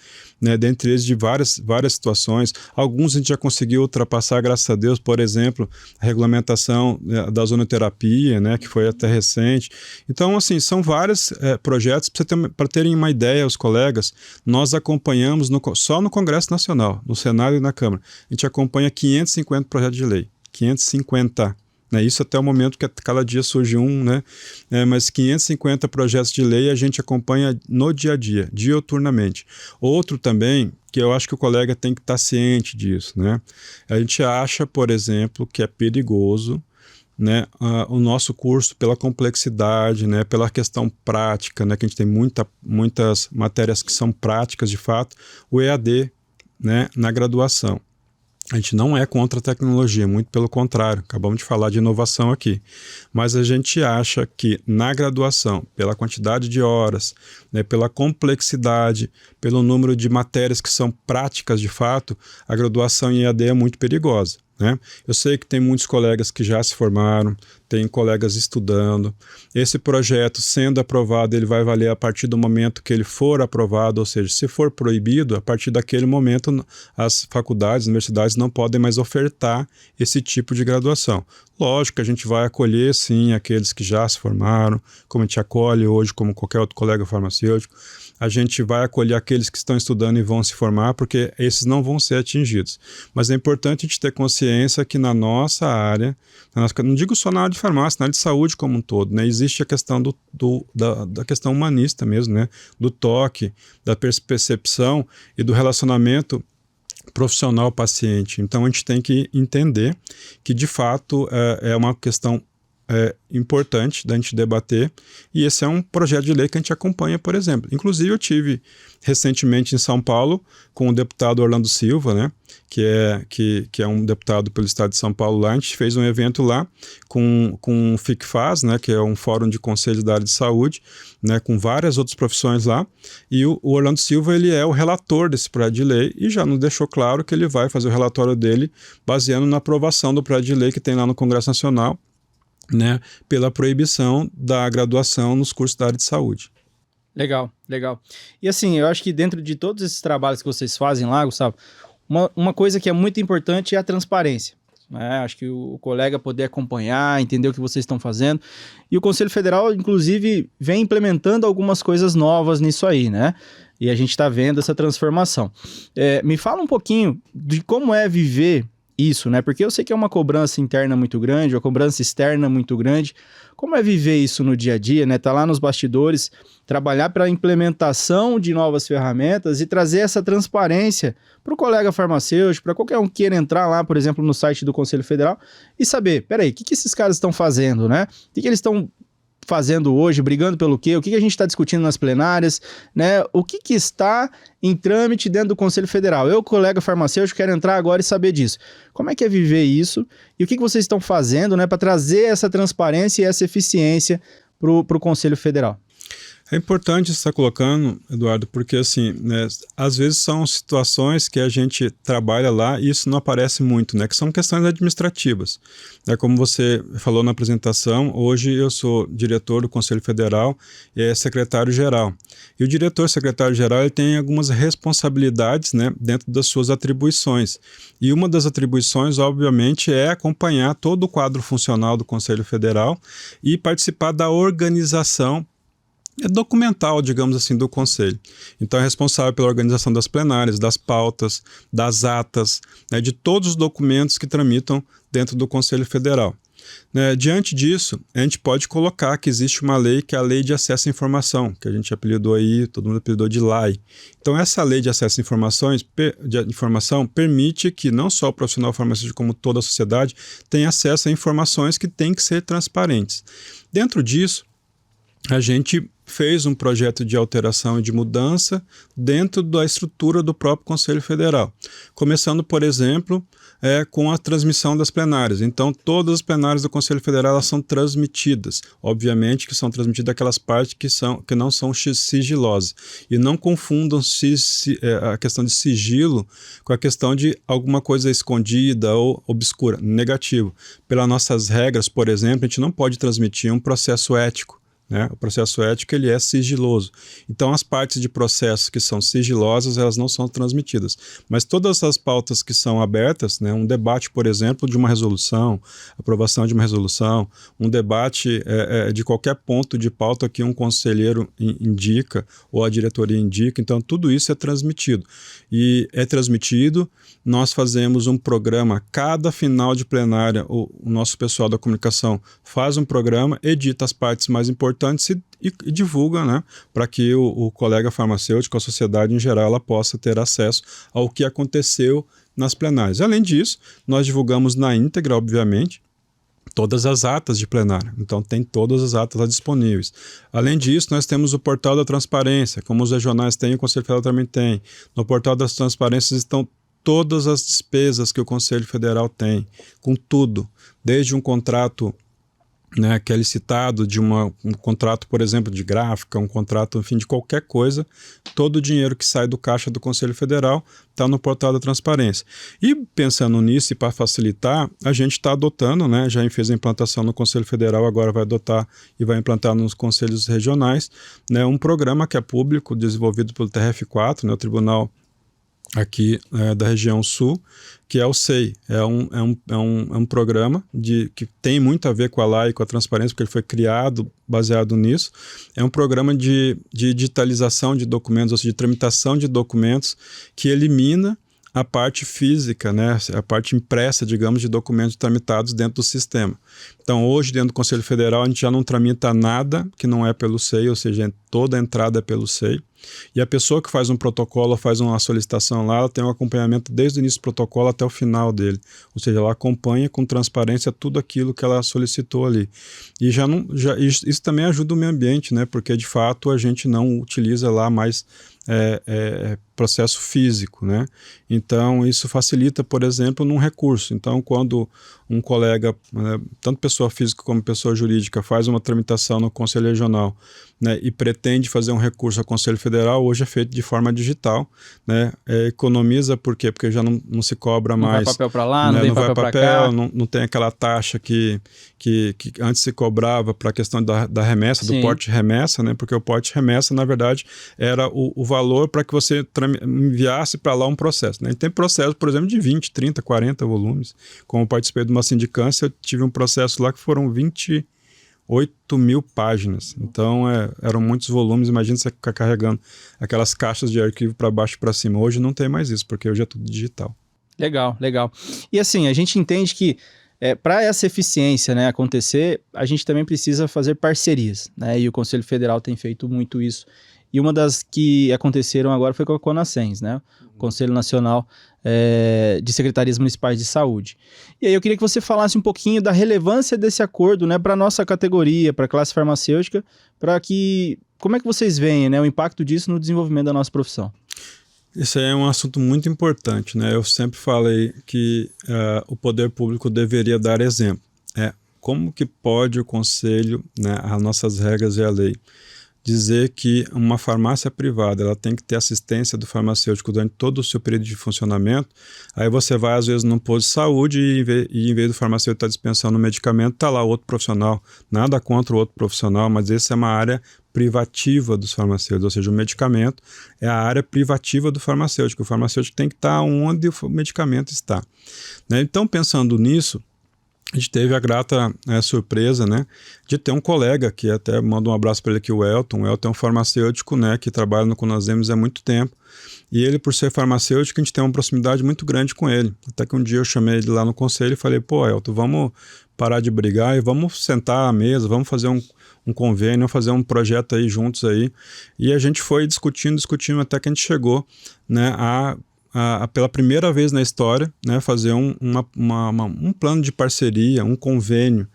Speaker 2: dentre eles de várias situações, alguns a gente já conseguiu ultrapassar, graças a Deus, por exemplo, a regulamentação da ozonoterapia, né, que foi até recente, então assim, são vários projetos, para terem uma ideia, os colegas, nós acompanhamos só no Congresso Nacional, no Senado e na Câmara, a gente acompanha 550 projetos de lei, 550, né? Isso até o momento que cada dia surge um, né? Mas 550 projetos de lei a gente acompanha no dia a dia, diuturnamente. Outro também, que eu acho que o colega tem que estar ciente disso, né? A gente acha, por exemplo, que é perigoso, né, o nosso curso, pela complexidade, né, pela questão prática, né, que a gente tem muitas matérias que são práticas de fato, o EAD, né, na graduação. A gente não é contra a tecnologia, muito pelo contrário, acabamos de falar de inovação aqui, mas a gente acha que na graduação, pela quantidade de horas, né, pela complexidade, pelo número de matérias que são práticas de fato, a graduação em EAD é muito perigosa. Né? Eu sei que tem muitos colegas que já se formaram, tem colegas estudando. Esse projeto, sendo aprovado, ele vai valer a partir do momento que ele for aprovado, ou seja, se for proibido, a partir daquele momento as faculdades, universidades não podem mais ofertar esse tipo de graduação. Lógico que a gente vai acolher, sim, aqueles que já se formaram, como a gente acolhe hoje, como qualquer outro colega farmacêutico. A gente vai acolher aqueles que estão estudando e vão se formar, porque esses não vão ser atingidos. Mas é importante a gente ter consciência que na nossa área, não digo só na área de farmácia, na área de saúde como um todo, né, existe a questão da questão humanista mesmo, né, do toque, da percepção e do relacionamento profissional-paciente. Então a gente tem que entender que de fato é uma questão importante da gente debater, e esse é um projeto de lei que a gente acompanha, por exemplo. Inclusive eu tive recentemente em São Paulo com o deputado Orlando Silva, né, que é um deputado pelo estado de São Paulo lá. A gente fez um evento lá com o FICFAS, né, que é um fórum de conselho da área de saúde, né, com várias outras profissões lá, e o Orlando Silva, ele é o relator desse projeto de lei e já nos deixou claro que ele vai fazer o relatório dele baseando na aprovação do projeto de lei que tem lá no Congresso Nacional, né, pela proibição da graduação nos cursos da área de saúde.
Speaker 1: Legal, legal. E assim, eu acho que dentro de todos esses trabalhos que vocês fazem lá, Gustavo, uma coisa que é muito importante é a transparência. Né? Acho que o colega poder acompanhar, entender o que vocês estão fazendo. E o Conselho Federal, inclusive, vem implementando algumas coisas novas nisso aí, né? E a gente está vendo essa transformação. Me fala um pouquinho de como é viver isso, né? Porque eu sei que é uma cobrança interna muito grande, uma cobrança externa muito grande. Como é viver isso no dia a dia, né? Tá lá nos bastidores, trabalhar para a implementação de novas ferramentas e trazer essa transparência para o colega farmacêutico, para qualquer um que queira entrar lá, por exemplo, no site do Conselho Federal e saber, peraí, o que esses caras estão fazendo, né? O que eles estão fazendo hoje, brigando pelo quê? O que a gente está discutindo nas plenárias, né? O que está em trâmite dentro do Conselho Federal? Eu, colega farmacêutico, quero entrar agora e saber disso. Como é que é viver isso? E o que vocês estão fazendo, né, para trazer essa transparência e essa eficiência para o Conselho Federal?
Speaker 2: É importante estar colocando, Eduardo, porque assim, né, às vezes são situações que a gente trabalha lá e isso não aparece muito, né, que são questões administrativas. Como você falou na apresentação, hoje eu sou diretor do Conselho Federal e secretário-geral. E o diretor-secretário-geral ele tem algumas responsabilidades, né, dentro das suas atribuições. E uma das atribuições, obviamente, é acompanhar todo o quadro funcional do Conselho Federal e participar da organização documental, digamos assim, do Conselho. Então é responsável pela organização das plenárias, das pautas, das atas, né, de todos os documentos que tramitam dentro do Conselho Federal. Diante disso, a gente pode colocar que existe uma lei que é a Lei de Acesso à Informação, que a gente apelidou aí, todo mundo apelidou de LAI. Então essa Lei de Acesso à Informação permite que não só o profissional farmacêutico, como toda a sociedade, tenha acesso a informações que têm que ser transparentes. Dentro disso, a gente fez um projeto de alteração e de mudança dentro da estrutura do próprio Conselho Federal. Começando, por exemplo, com a transmissão das plenárias. Então, todas as plenárias do Conselho Federal elas são transmitidas. Obviamente que são transmitidas aquelas partes que não são sigilosas. E não confundam a questão de sigilo com a questão de alguma coisa escondida ou obscura. Negativo. Pelas nossas regras, por exemplo, a gente não pode transmitir um processo ético. O processo ético ele é sigiloso. Então, as partes de processo que são sigilosas, elas não são transmitidas. Mas todas as pautas que são abertas, um debate, por exemplo, de uma resolução, aprovação de uma resolução, um debate de qualquer ponto de pauta que um conselheiro indica ou a diretoria indica, então tudo isso é transmitido. E é transmitido, nós fazemos um programa, cada final de plenária, o nosso pessoal da comunicação faz um programa, edita as partes mais importantes e divulga, para que o colega farmacêutico, a sociedade em geral, ela possa ter acesso ao que aconteceu nas plenárias. Além disso, nós divulgamos na íntegra, obviamente, todas as atas de plenária. Então, tem todas as atas lá disponíveis. Além disso, nós temos o portal da transparência, como os regionais têm, o Conselho Federal também tem. No portal das transparências estão todas as despesas que o Conselho Federal tem, com tudo, desde um contrato que é licitado, de um contrato, por exemplo, de gráfica, um contrato, enfim, de qualquer coisa, todo o dinheiro que sai do caixa do Conselho Federal está no portal da transparência. E pensando nisso e para facilitar, a gente está adotando, já fez a implantação no Conselho Federal, agora vai adotar e vai implantar nos conselhos regionais, um programa que é público, desenvolvido pelo TRF4, o Tribunal aqui da região sul, que é o SEI. É um programa que tem muito a ver com a lei e com a transparência, porque ele foi criado baseado nisso. É um programa de digitalização de documentos, ou seja, de tramitação de documentos, que elimina a parte física, a parte impressa, digamos, de documentos tramitados dentro do sistema. Então, hoje, dentro do Conselho Federal, a gente já não tramita nada que não é pelo SEI, ou seja, toda a entrada é pelo SEI. E a pessoa que faz um protocolo, faz uma solicitação lá, ela tem um acompanhamento desde o início do protocolo até o final dele. Ou seja, ela acompanha com transparência tudo aquilo que ela solicitou ali. E isso também ajuda o meio ambiente, porque de fato a gente não utiliza lá mais processo físico, Então, isso facilita, por exemplo, num recurso. Então, quando um colega, tanto pessoa física como pessoa jurídica, faz uma tramitação no Conselho Regional, e pretende fazer um recurso ao Conselho Federal, hoje é feito de forma digital, economiza, por quê? Porque já não se cobra mais.
Speaker 1: Não vai papel para lá, não vai papel para cá.
Speaker 2: Não tem aquela taxa que antes se cobrava para a questão da remessa, do porte de remessa, porque o porte de remessa, na verdade, era o valor para que você enviasse para lá um processo. E tem processo, por exemplo, de 20, 30, 40 volumes. Como eu participei de uma sindicância, eu tive um processo lá que foram 28 mil páginas. Então, eram muitos volumes. Imagina você ficar carregando aquelas caixas de arquivo para baixo e para cima. Hoje não tem mais isso, porque hoje é tudo digital.
Speaker 1: Legal, legal. E assim, a gente entende que para essa eficiência acontecer, a gente também precisa fazer parcerias. E o Conselho Federal tem feito muito isso. E uma das que aconteceram agora foi com a CONASCENS, o Conselho Nacional de Secretarias Municipais de Saúde. E aí eu queria que você falasse um pouquinho da relevância desse acordo para a nossa categoria, para a classe farmacêutica, como é que vocês veem o impacto disso no desenvolvimento da nossa profissão?
Speaker 2: Isso aí é um assunto muito importante. Eu sempre falei que o poder público deveria dar exemplo. Como que pode o Conselho, as nossas regras e a lei, dizer que uma farmácia privada ela tem que ter assistência do farmacêutico durante todo o seu período de funcionamento. Aí você vai às vezes num posto de saúde e em vez do farmacêutico estar dispensando um medicamento, está lá outro profissional. Nada contra o outro profissional, mas essa é uma área privativa dos farmacêuticos, ou seja, o medicamento é a área privativa do farmacêutico. O farmacêutico tem que estar onde o medicamento está. Então, pensando nisso, a gente teve a grata surpresa, de ter um colega, que até mando um abraço para ele aqui, o Elton. O Elton é um farmacêutico, que trabalha no Conasems há muito tempo. E ele, por ser farmacêutico, a gente tem uma proximidade muito grande com ele. Até que um dia eu chamei ele lá no conselho e falei, pô, Elton, vamos parar de brigar e vamos sentar à mesa, vamos fazer um convênio, fazer um projeto aí juntos aí. E a gente foi discutindo até que a gente chegou, pela primeira vez na história, fazer um plano de parceria, um convênio,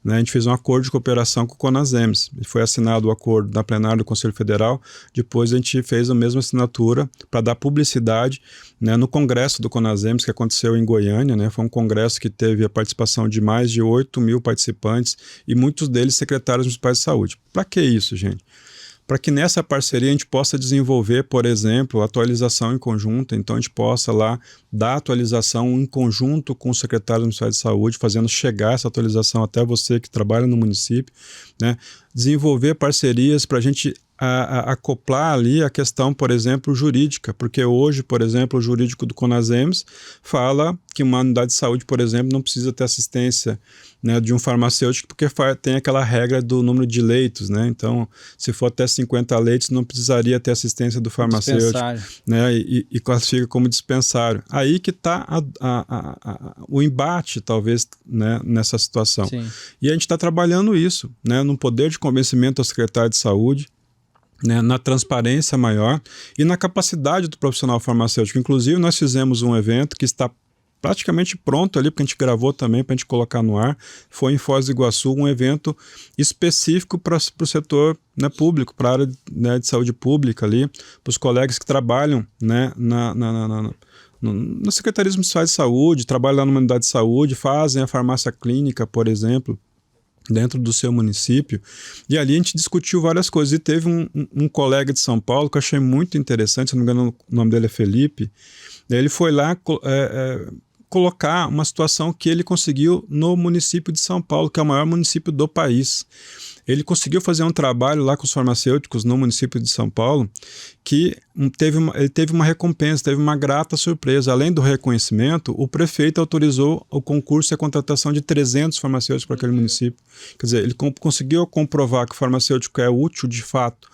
Speaker 2: né, a gente fez um acordo de cooperação com o Conasems. Foi assinado o acordo na plenária do Conselho Federal, depois a gente fez a mesma assinatura para dar publicidade, né, no congresso do Conasems, que aconteceu em Goiânia, né, foi um congresso que teve a participação de mais de 8 mil participantes e muitos deles secretários municipais de saúde. Para que isso, gente? Para que nessa parceria a gente possa desenvolver, por exemplo, atualização em conjunto, então a gente possa lá dar atualização em conjunto com o secretário municipal de saúde, fazendo chegar essa atualização até você que trabalha no município, né? Desenvolver parcerias para a gente acoplar ali a questão, por exemplo, jurídica, porque hoje, por exemplo, o jurídico do Conasems fala que uma unidade de saúde, por exemplo, não precisa ter assistência, né, de um farmacêutico, porque tem aquela regra do número de leitos, né? Então, se for até 50 leitos, não precisaria ter assistência do farmacêutico, né? E classifica como dispensário. Aí que está o embate, talvez, né, nessa situação.
Speaker 1: Sim.
Speaker 2: E a gente está trabalhando isso, né, no poder de convencimento ao secretário de saúde, né, na transparência maior e na capacidade do profissional farmacêutico. Inclusive, nós fizemos um evento que está praticamente pronto ali, porque a gente gravou também para a gente colocar no ar. Foi em Foz do Iguaçu, um evento específico para o setor, né, público, para a área, né, de saúde pública ali, para os colegas que trabalham, né, na Secretaria Municipal de Saúde, trabalham lá numa unidade de saúde, fazem a farmácia clínica, por exemplo, dentro do seu município, e ali a gente discutiu várias coisas, e teve um colega de São Paulo que eu achei muito interessante, se não me engano o nome dele é Felipe, ele foi lá colocar uma situação que ele conseguiu no município de São Paulo, que é o maior município do país. Ele conseguiu fazer um trabalho lá com os farmacêuticos no município de São Paulo, que ele teve uma recompensa, teve uma grata surpresa. Além do reconhecimento, o prefeito autorizou o concurso e a contratação de 300 farmacêuticos para aquele município. Quer dizer, ele conseguiu comprovar que o farmacêutico é útil de fato,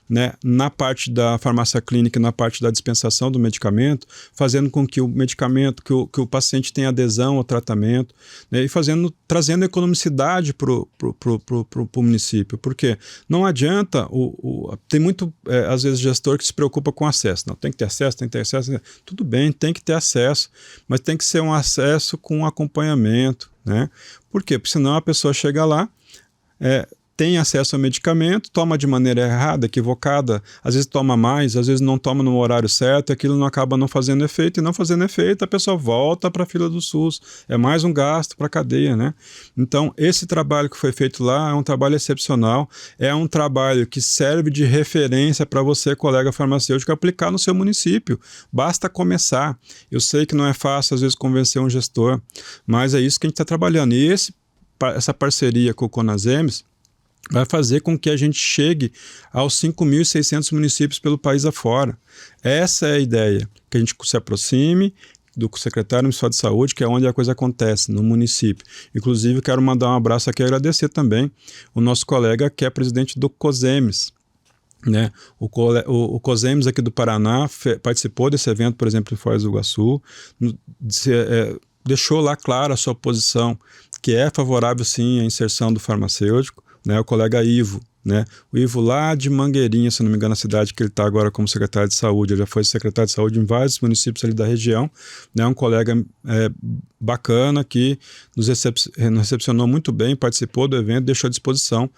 Speaker 2: né, na parte da farmácia clínica e na parte da dispensação do medicamento, fazendo com que o medicamento, que o paciente tenha adesão ao tratamento, né, e trazendo economicidade para o município. Porque não adianta, tem muito, às vezes, gestor que se preocupa com acesso. Não, tem que ter acesso, tem que ter acesso. Tudo bem, tem que ter acesso, mas tem que ser um acesso com acompanhamento, né? Por quê? Porque senão a pessoa chega lá, tem acesso ao medicamento, toma de maneira errada, equivocada, às vezes toma mais, às vezes não toma no horário certo, e aquilo não acaba não fazendo efeito, e não fazendo efeito, a pessoa volta para a fila do SUS. É mais um gasto para a cadeia, né? Então, esse trabalho que foi feito lá é um trabalho excepcional, é um trabalho que serve de referência para você, colega farmacêutico, aplicar no seu município. Basta começar. Eu sei que não é fácil, às vezes, convencer um gestor, mas é isso que a gente está trabalhando. E essa parceria com o Conasems vai fazer com que a gente chegue aos 5.600 municípios pelo país afora. Essa é a ideia, que a gente se aproxime do secretário municipal de saúde, que é onde a coisa acontece, no município. Inclusive, quero mandar um abraço aqui e agradecer também o nosso colega que é presidente do COSEMES, né? O COSEMES aqui do Paraná participou desse evento, por exemplo, em Foz do Iguaçu, deixou lá clara a sua posição, que é favorável sim à inserção do farmacêutico, né, o colega Ivo, né, o Ivo lá de Mangueirinha, se não me engano, a cidade que ele está agora como secretário de saúde, ele já foi secretário de saúde em vários municípios ali da região, né, um colega bacana que nos recepcionou muito bem, participou do evento, deixou à disposição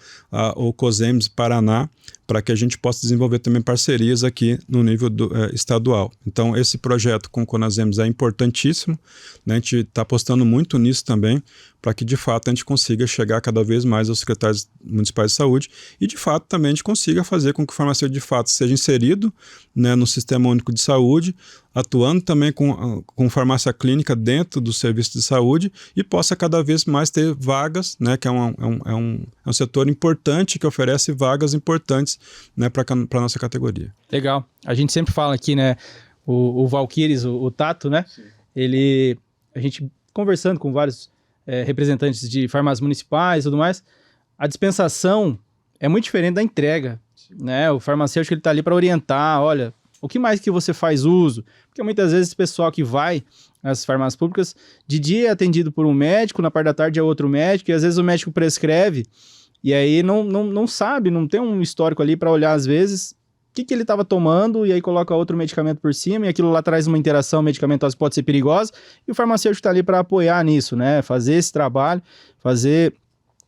Speaker 2: o COSEMES Paraná, para que a gente possa desenvolver também parcerias aqui no nível estadual. Então, esse projeto com o Conasems é importantíssimo, né? A gente está apostando muito nisso também, para que, de fato, a gente consiga chegar cada vez mais aos secretários municipais de saúde e, de fato, também a gente consiga fazer com que o farmacêutico, de fato, seja inserido, né, no Sistema Único de Saúde, atuando também com farmácia clínica dentro do serviço de saúde e possa cada vez mais ter vagas, né, que é um setor importante que oferece vagas importantes, né, para a nossa categoria.
Speaker 1: Legal. A gente sempre fala aqui, né, o Valquíris, o Tato, né, sim, a gente conversando com vários representantes de farmácias municipais e tudo mais, a dispensação é muito diferente da entrega, né, o farmacêutico ele está ali para orientar, olha, o que mais que você faz uso? Porque muitas vezes o pessoal que vai às farmácias públicas, de dia é atendido por um médico, na parte da tarde é outro médico, e às vezes o médico prescreve, e aí não sabe, não tem um histórico ali para olhar às vezes o que ele estava tomando, e aí coloca outro medicamento por cima, e aquilo lá traz uma interação medicamentosa que pode ser perigosa, e o farmacêutico está ali para apoiar nisso, né? Fazer esse trabalho, fazer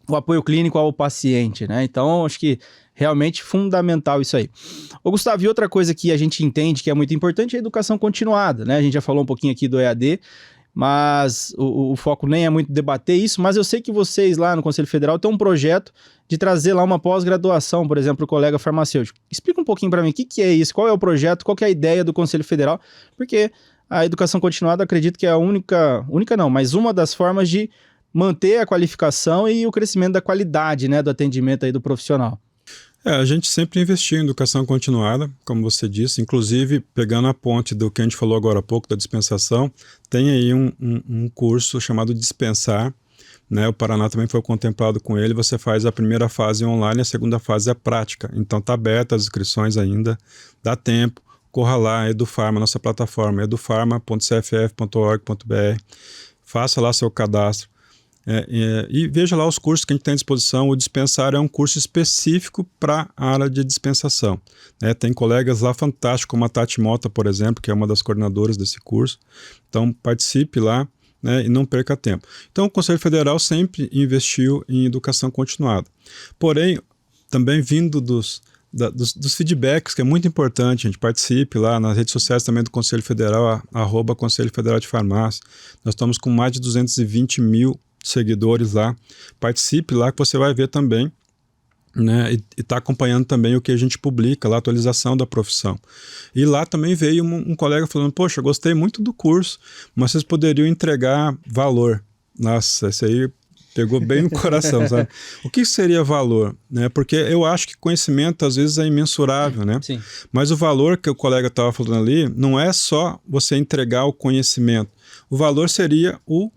Speaker 1: o apoio clínico ao paciente, né? Então, acho que realmente fundamental isso aí. Ô, Gustavo, e outra coisa que a gente entende que é muito importante é a educação continuada, né? A gente já falou um pouquinho aqui do EAD, mas o foco nem é muito debater isso, mas eu sei que vocês lá no Conselho Federal têm um projeto de trazer lá uma pós-graduação, por exemplo, o colega farmacêutico. Explica um pouquinho para mim o que é isso, qual é o projeto, qual que é a ideia do Conselho Federal, porque a educação continuada acredito que é a única não, mas uma das formas de manter a qualificação e o crescimento da qualidade, né, do atendimento aí do profissional.
Speaker 2: A gente sempre investiu em educação continuada, como você disse, inclusive pegando a ponte do que a gente falou agora há pouco, da dispensação, tem aí um curso chamado Dispensar, né? O Paraná também foi contemplado com ele, você faz a primeira fase online, a segunda fase é prática, então está aberta as inscrições ainda, dá tempo, corra lá, Edufarma, nossa plataforma, edufarma.cff.org.br, faça lá seu cadastro, e veja lá os cursos que a gente tem à disposição. O Dispensar é um curso específico para a área de dispensação, né? Tem colegas lá fantásticos, como a Tati Mota, por exemplo, que é uma das coordenadoras desse curso. Então participe lá, né, e não perca tempo. Então o Conselho Federal sempre investiu em educação continuada. Porém, também vindo dos feedbacks, que é muito importante, a gente participe lá nas redes sociais também do Conselho Federal, @Conselho Federal de Farmácia. Nós estamos com mais de 220 mil seguidores lá, participe lá que você vai ver também, né, e está acompanhando também o que a gente publica lá, a atualização da profissão. E lá também veio um colega falando, poxa, gostei muito do curso, mas vocês poderiam entregar valor. Nossa, esse aí pegou bem no coração, sabe? O que seria valor, né? Porque eu acho que conhecimento às vezes é imensurável, né?
Speaker 1: Sim.
Speaker 2: Mas o valor que o colega estava falando ali não é só você entregar o conhecimento. O valor seria o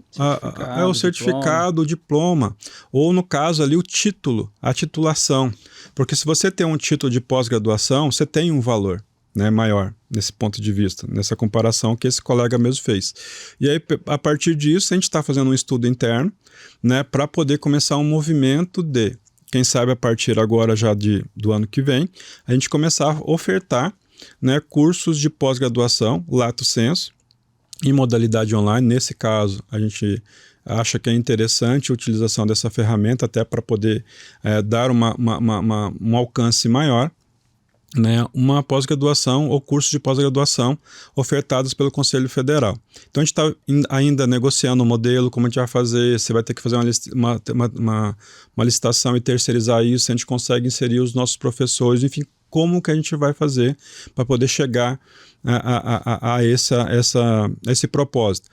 Speaker 2: certificado, o diploma, ou no caso ali o título, a titulação. Porque se você tem um título de pós-graduação, você tem um valor, né, maior nesse ponto de vista, nessa comparação que esse colega mesmo fez. E aí, a partir disso, a gente está fazendo um estudo interno, né, para poder começar um movimento de, quem sabe a partir agora já do ano que vem, a gente começar a ofertar, né, cursos de pós-graduação, lato sensu, em modalidade online. Nesse caso, a gente acha que é interessante a utilização dessa ferramenta até para poder dar um alcance maior, né, uma pós-graduação ou curso de pós-graduação ofertados pelo Conselho Federal. Então a gente está ainda negociando o modelo, como a gente vai fazer, você vai ter que fazer uma licitação e terceirizar isso, a gente consegue inserir os nossos professores, enfim, como que a gente vai fazer para poder chegar a esse propósito.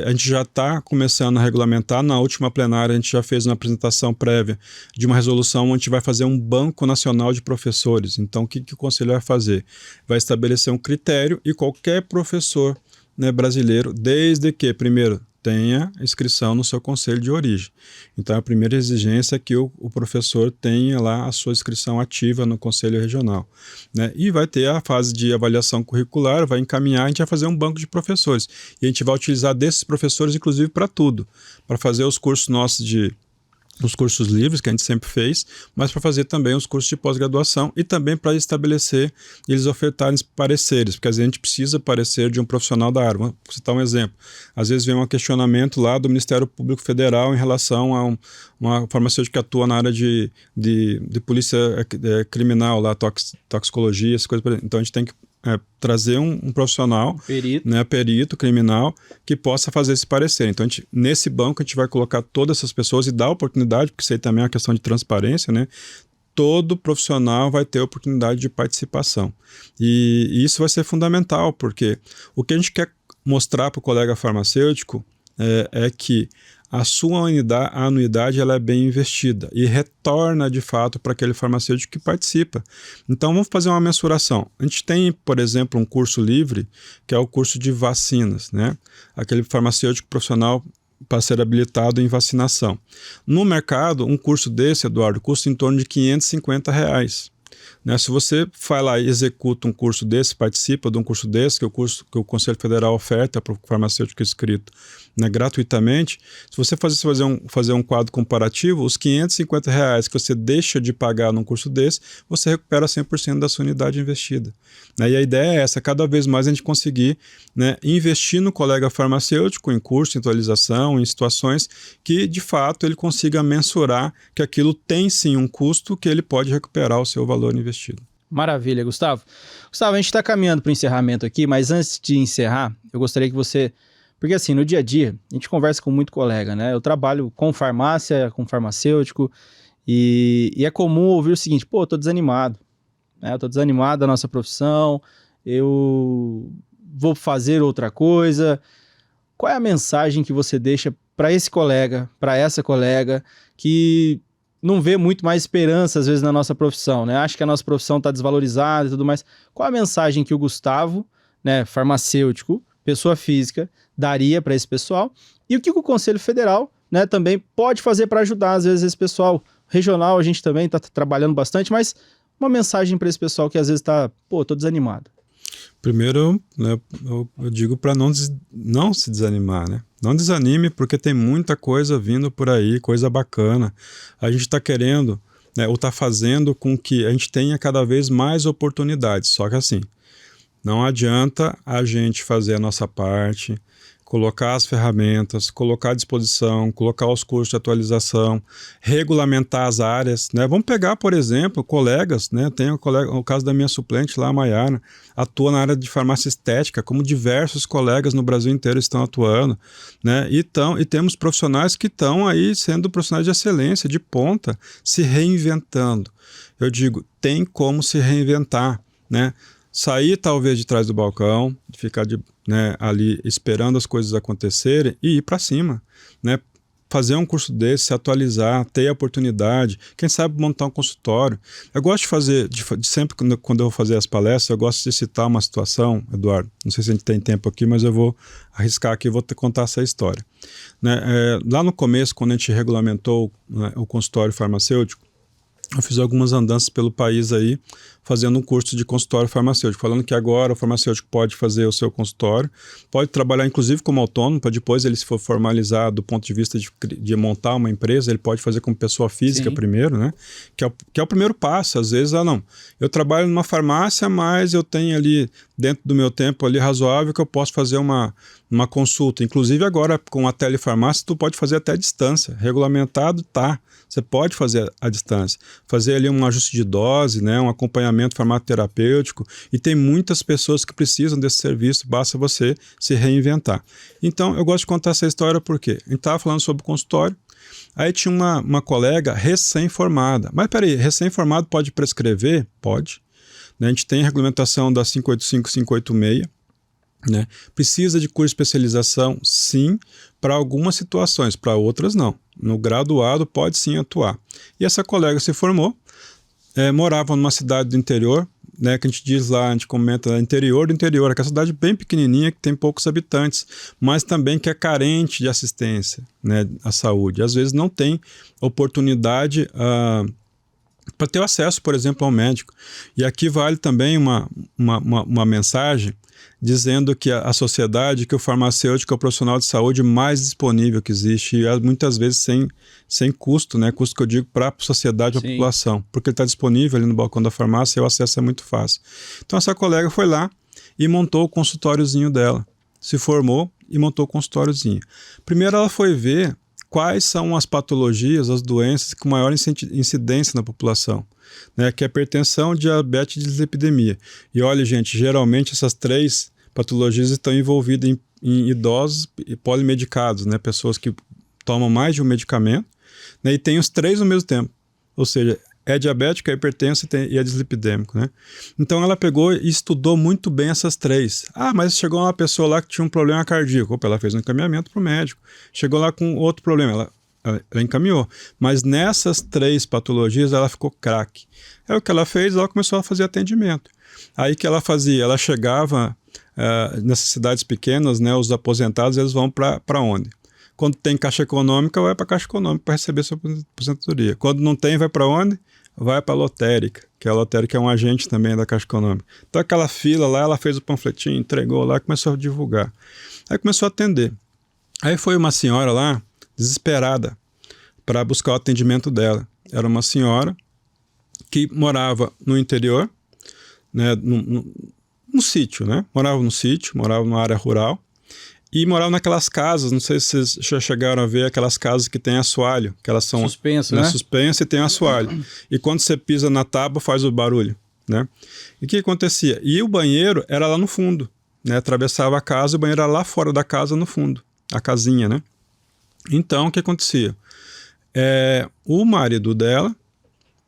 Speaker 2: A gente já está começando a regulamentar. Na última plenária a gente já fez uma apresentação prévia de uma resolução onde a gente vai fazer um banco nacional de professores. Então o que o Conselho vai fazer? Vai estabelecer um critério e qualquer professor, né, brasileiro, desde que, primeiro, tenha inscrição no seu conselho de origem. Então, a primeira exigência é que o professor tenha lá a sua inscrição ativa no conselho regional, né? E vai ter a fase de avaliação curricular, vai encaminhar, a gente vai fazer um banco de professores. E a gente vai utilizar desses professores, inclusive, para tudo. Para fazer os cursos nossos os cursos livres, que a gente sempre fez, mas para fazer também os cursos de pós-graduação e também para estabelecer e eles ofertarem pareceres, porque às vezes a gente precisa parecer de um profissional da área. Vou citar um exemplo. Às vezes vem um questionamento lá do Ministério Público Federal em relação a uma farmacêutica que atua na área de polícia criminal, lá, toxicologia, essas coisas. Então a gente tem que trazer um profissional,
Speaker 1: perito.
Speaker 2: Né, perito criminal, que possa fazer esse parecer. Então, nesse banco, a gente vai colocar todas essas pessoas e dar oportunidade, porque isso aí também é uma questão de transparência, né? Todo profissional vai ter oportunidade de participação. E isso vai ser fundamental, porque o que a gente quer mostrar para o colega farmacêutico é que a sua anuidade ela é bem investida e retorna de fato para aquele farmacêutico que participa. Então vamos fazer uma mensuração. A gente tem, por exemplo, um curso livre, que é o curso de vacinas, né? Aquele farmacêutico profissional para ser habilitado em vacinação. No mercado, um curso desse, Eduardo, custa em torno de R$550. Né? Se você vai lá e executa um curso desse, participa de um curso desse, que é o curso que o Conselho Federal oferta para o farmacêutico inscrito, né, gratuitamente, se você fazer um quadro comparativo, os R$ 550 que você deixa de pagar num curso desse, você recupera 100% da sua unidade investida. Né? E a ideia é essa, cada vez mais a gente conseguir, né, investir no colega farmacêutico em curso, em atualização, em situações que, de fato, ele consiga mensurar que aquilo tem sim um custo que ele pode recuperar o seu valor investido.
Speaker 1: Maravilha, Gustavo. Gustavo, a gente está caminhando para o encerramento aqui, mas antes de encerrar, eu gostaria que você... Porque assim, no dia a dia, a gente conversa com muito colega, né? Eu trabalho com farmácia, com farmacêutico, e é comum ouvir o seguinte, pô, eu tô desanimado, né? Eu tô desanimado da nossa profissão, eu vou fazer outra coisa. Qual é a mensagem que você deixa para esse colega, para essa colega, que não vê muito mais esperança, às vezes, na nossa profissão, né? Acha que a nossa profissão está desvalorizada e tudo mais. Qual a mensagem que o Gustavo, né, farmacêutico, pessoa física, daria para esse pessoal? E o que o Conselho Federal, né, também pode fazer para ajudar, às vezes, esse pessoal regional? A gente também está trabalhando bastante, mas uma mensagem para esse pessoal que às vezes está, pô, tô desanimado.
Speaker 2: Primeiro, né, eu digo para não se desanimar, né? Não desanime, porque tem muita coisa vindo por aí, coisa bacana. A gente está querendo, né, ou está fazendo com que a gente tenha cada vez mais oportunidades. Só que assim, não adianta a gente fazer a nossa parte, colocar as ferramentas, colocar à disposição, colocar os cursos de atualização, regulamentar as áreas, né? Vamos pegar, por exemplo, colegas, né? Tem o caso da minha suplente lá, a Maiara, atua na área de farmácia estética, como diversos colegas no Brasil inteiro estão atuando, né? E temos profissionais que estão aí sendo profissionais de excelência, de ponta, se reinventando. Eu digo, tem como se reinventar, né? Sair talvez de trás do balcão, ficar né, ali esperando as coisas acontecerem e ir para cima, né? Fazer um curso desse, se atualizar, ter a oportunidade, quem sabe montar um consultório. Eu gosto de fazer, sempre quando eu vou fazer as palestras, eu gosto de citar uma situação, Eduardo, não sei se a gente tem tempo aqui, mas eu vou arriscar aqui e vou te contar essa história. Né? Lá no começo, quando a gente regulamentou, né, o consultório farmacêutico, eu fiz algumas andanças pelo país aí, fazendo um curso de consultório farmacêutico, falando que agora o farmacêutico pode fazer o seu consultório, pode trabalhar inclusive como autônomo, para depois ele se for formalizar do ponto de vista de montar uma empresa, ele pode fazer como pessoa física. Sim. Primeiro, né? Que é o primeiro passo. Às vezes, não, eu trabalho numa farmácia, mas eu tenho ali, dentro do meu tempo ali razoável, que eu posso fazer uma consulta. Inclusive agora com a telefarmácia, tu pode fazer até à distância, regulamentado, tá? Você pode fazer à distância, fazer ali um ajuste de dose, né, um acompanhamento farmacoterapêutico, e tem muitas pessoas que precisam desse serviço, basta você se reinventar. Então, eu gosto de contar essa história porque a gente estava falando sobre o consultório, aí tinha uma colega recém-formada. Mas peraí, recém-formado pode prescrever? Pode. Né, a gente tem a regulamentação da 585 e 586, né? Precisa de curso de especialização? Sim, para algumas situações, para outras não. No graduado pode sim atuar. E essa colega se formou, morava numa cidade do interior, né, que a gente diz lá, a gente comenta, interior do interior, aquela cidade bem pequenininha que tem poucos habitantes, mas também que é carente de assistência, né, à saúde. Às vezes não tem oportunidade para ter acesso, por exemplo, ao médico. E aqui vale também uma mensagem dizendo que a sociedade, que o farmacêutico é o profissional de saúde mais disponível que existe, e muitas vezes sem custo, né? Custo que eu digo para a sociedade, para a população, porque ele está disponível ali no balcão da farmácia e o acesso é muito fácil. Então essa colega foi lá e montou o consultóriozinho dela, se formou e montou o consultóriozinho. Primeiro ela foi ver quais são as patologias, as doenças com maior incidência na população, né, que é hipertensão, diabetes e dislipidemia. E olha, gente, geralmente essas três patologias estão envolvidas em idosos e polimedicados, né, pessoas que tomam mais de um medicamento, né, e tem os três ao mesmo tempo. Ou seja, é diabético, é hipertenso e é dislipidêmico, né? Então ela pegou e estudou muito bem essas três. Mas chegou uma pessoa lá que tinha um problema cardíaco. Ela fez um encaminhamento para o médico. Chegou lá com outro problema, ela encaminhou. Mas nessas três patologias ela ficou craque. Aí o que ela fez? Ela começou a fazer atendimento. Aí o que ela fazia? Ela chegava nessas cidades pequenas, né? Os aposentados, eles vão para onde? Quando tem caixa econômica, vai para a caixa econômica para receber sua aposentadoria. Quando não tem, vai para onde? Vai para a lotérica, que a lotérica é um agente também da Caixa Econômica. Então aquela fila lá, ela fez o panfletinho, entregou lá e começou a divulgar. Aí começou a atender. Aí foi uma senhora lá, desesperada, para buscar o atendimento dela. Era uma senhora que morava no interior, né, num sítio, né? Morava no sítio, morava numa área rural e morava naquelas casas, não sei se vocês já chegaram a ver aquelas casas que tem assoalho, que elas são
Speaker 1: suspenso, né?
Speaker 2: Suspenso e tem assoalho. E quando você pisa na tábua faz o barulho, né? E o que acontecia? E o banheiro era lá no fundo, né? Atravessava a casa e o banheiro era lá fora da casa no fundo, a casinha, né? Então, o que acontecia? O marido dela,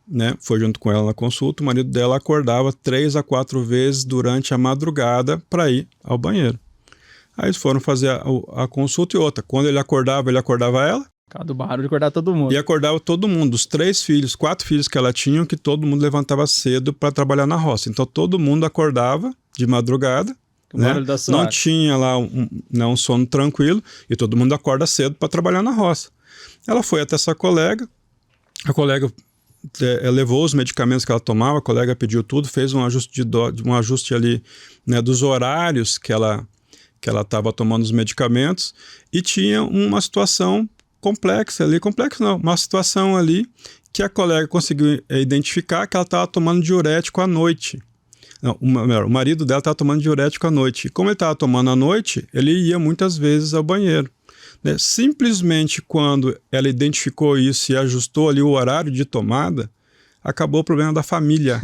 Speaker 2: né, foi junto com ela na consulta, o marido dela acordava 3 a 4 vezes durante a madrugada para ir ao banheiro. Aí eles foram fazer a consulta e outra. Quando ele acordava ela.
Speaker 1: Por causa do barulho, acordar todo mundo.
Speaker 2: E acordava todo mundo. Os 4 filhos que ela tinha, que todo mundo levantava cedo para trabalhar na roça. Então todo mundo acordava de madrugada, né? Não tinha lá um sono tranquilo e todo mundo acorda cedo para trabalhar na roça. Ela foi até essa colega, a colega levou os medicamentos que ela tomava, a colega pediu tudo, fez um ajuste ali, né, dos horários que ela estava tomando os medicamentos e tinha uma situação complexa ali, uma situação ali que a colega conseguiu identificar que ela estava tomando diurético à noite. Não, o marido dela estava tomando diurético à noite. E como ele estava tomando à noite, ele ia muitas vezes ao banheiro. Né? Simplesmente quando ela identificou isso e ajustou ali o horário de tomada, acabou o problema da família.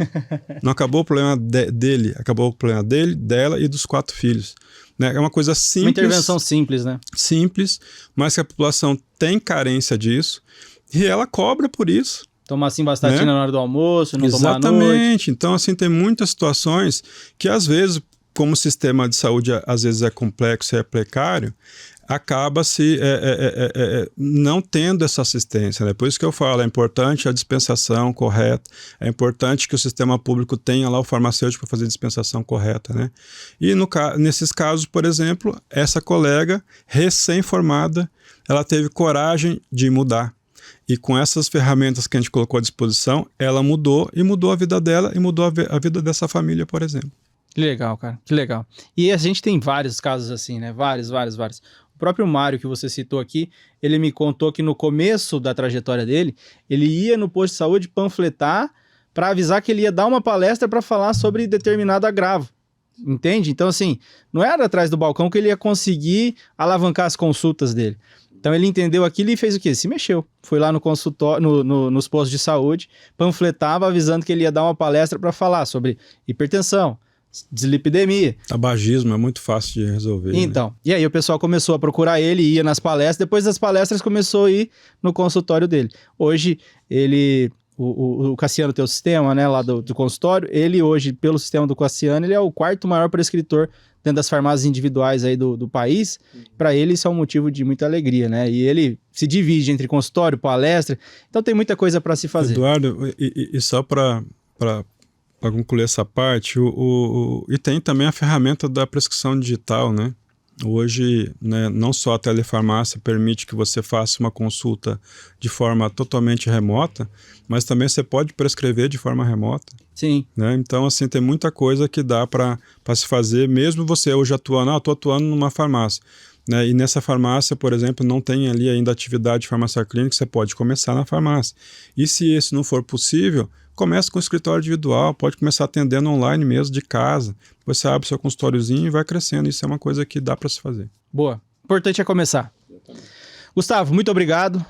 Speaker 2: Não acabou o problema dele, acabou o problema dele, dela e dos 4 filhos. Né? É uma coisa simples. Uma
Speaker 1: intervenção simples, né?
Speaker 2: Simples, mas que a população tem carência disso e ela cobra por isso.
Speaker 1: Tomar assim bastatina, né, na hora do almoço, não tomar à noite.
Speaker 2: Exatamente. Então, assim, tem muitas situações que às vezes, como o sistema de saúde às vezes é complexo e é precário, acaba-se não tendo essa assistência. Né? Por isso que eu falo, é importante a dispensação correta, é importante que o sistema público tenha lá o farmacêutico para fazer a dispensação correta. Né? E nesses casos, por exemplo, essa colega recém-formada, ela teve coragem de mudar. E com essas ferramentas que a gente colocou à disposição, ela mudou a vida dela e mudou a vida dessa família, por exemplo.
Speaker 1: Que legal, cara, que legal. E a gente tem vários casos assim, né? Vários. O próprio Mário, que você citou aqui, ele me contou que no começo da trajetória dele, ele ia no posto de saúde panfletar para avisar que ele ia dar uma palestra para falar sobre determinado agravo. Entende? Então, assim, não era atrás do balcão que ele ia conseguir alavancar as consultas dele. Então ele entendeu aquilo e fez o quê? Se mexeu. Foi lá no consultório, nos postos de saúde, panfletava avisando que ele ia dar uma palestra para falar sobre hipertensão, dislipidemia.
Speaker 2: Tabagismo é muito fácil de resolver.
Speaker 1: Então,
Speaker 2: né?
Speaker 1: E aí o pessoal começou a procurar ele, ia nas palestras, depois das palestras começou a ir no consultório dele. Hoje, o Cassiano tem o sistema, né, lá do consultório, ele hoje, pelo sistema do Cassiano, ele é o 4º maior prescritor dentro das farmácias individuais aí do país. Para ele isso é um motivo de muita alegria, né? E ele se divide entre consultório, palestra, então tem muita coisa para se fazer.
Speaker 2: Eduardo, e só para concluir essa parte, e tem também a ferramenta da prescrição digital, né? Hoje, né, não só a telefarmácia permite que você faça uma consulta de forma totalmente remota, mas também você pode prescrever de forma remota.
Speaker 1: Sim.
Speaker 2: Né? Então, assim, tem muita coisa que dá para se fazer, mesmo você hoje atuando, estou atuando numa farmácia. Né? E nessa farmácia, por exemplo, não tem ali ainda atividade de farmácia clínica, você pode começar na farmácia. E se isso não for possível, comece com o escritório individual, pode começar atendendo online mesmo, de casa. Depois você abre seu consultóriozinho e vai crescendo. Isso é uma coisa que dá para se fazer.
Speaker 1: Boa. O importante é começar. Gustavo, muito obrigado.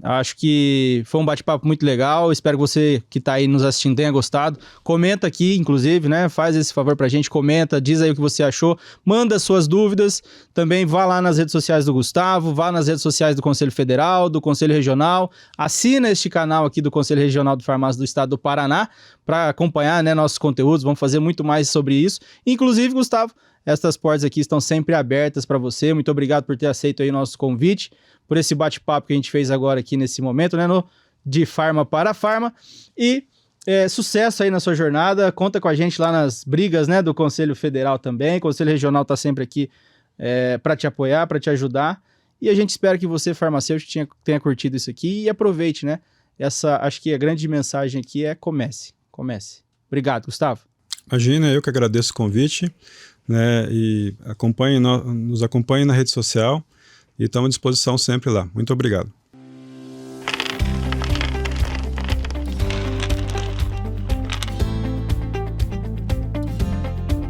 Speaker 1: Acho que foi um bate-papo muito legal. Espero que você que está aí nos assistindo tenha gostado. Comenta aqui, inclusive, né? Faz esse favor pra gente, comenta, diz aí o que você achou, manda suas dúvidas. Também vá lá nas redes sociais do Gustavo, vá nas redes sociais do Conselho Federal, do Conselho Regional. Assina este canal aqui do Conselho Regional de Farmácia do Estado do Paraná para acompanhar, né, nossos conteúdos. Vamos fazer muito mais sobre isso. Inclusive, Gustavo, estas portas aqui estão sempre abertas para você. Muito obrigado por ter aceito aí o nosso convite, por esse bate-papo que a gente fez agora aqui nesse momento, né, de Farma para Farma. E sucesso aí na sua jornada. Conta com a gente lá nas brigas, né, do Conselho Federal também. O Conselho Regional está sempre aqui para te apoiar, para te ajudar. E a gente espera que você, farmacêutico, tenha curtido isso aqui e aproveite, né? Acho que a grande mensagem aqui é comece. Obrigado, Gustavo.
Speaker 2: Imagina, eu que agradeço o convite. Né, e nos acompanhe na rede social, e estamos à disposição sempre lá. Muito obrigado.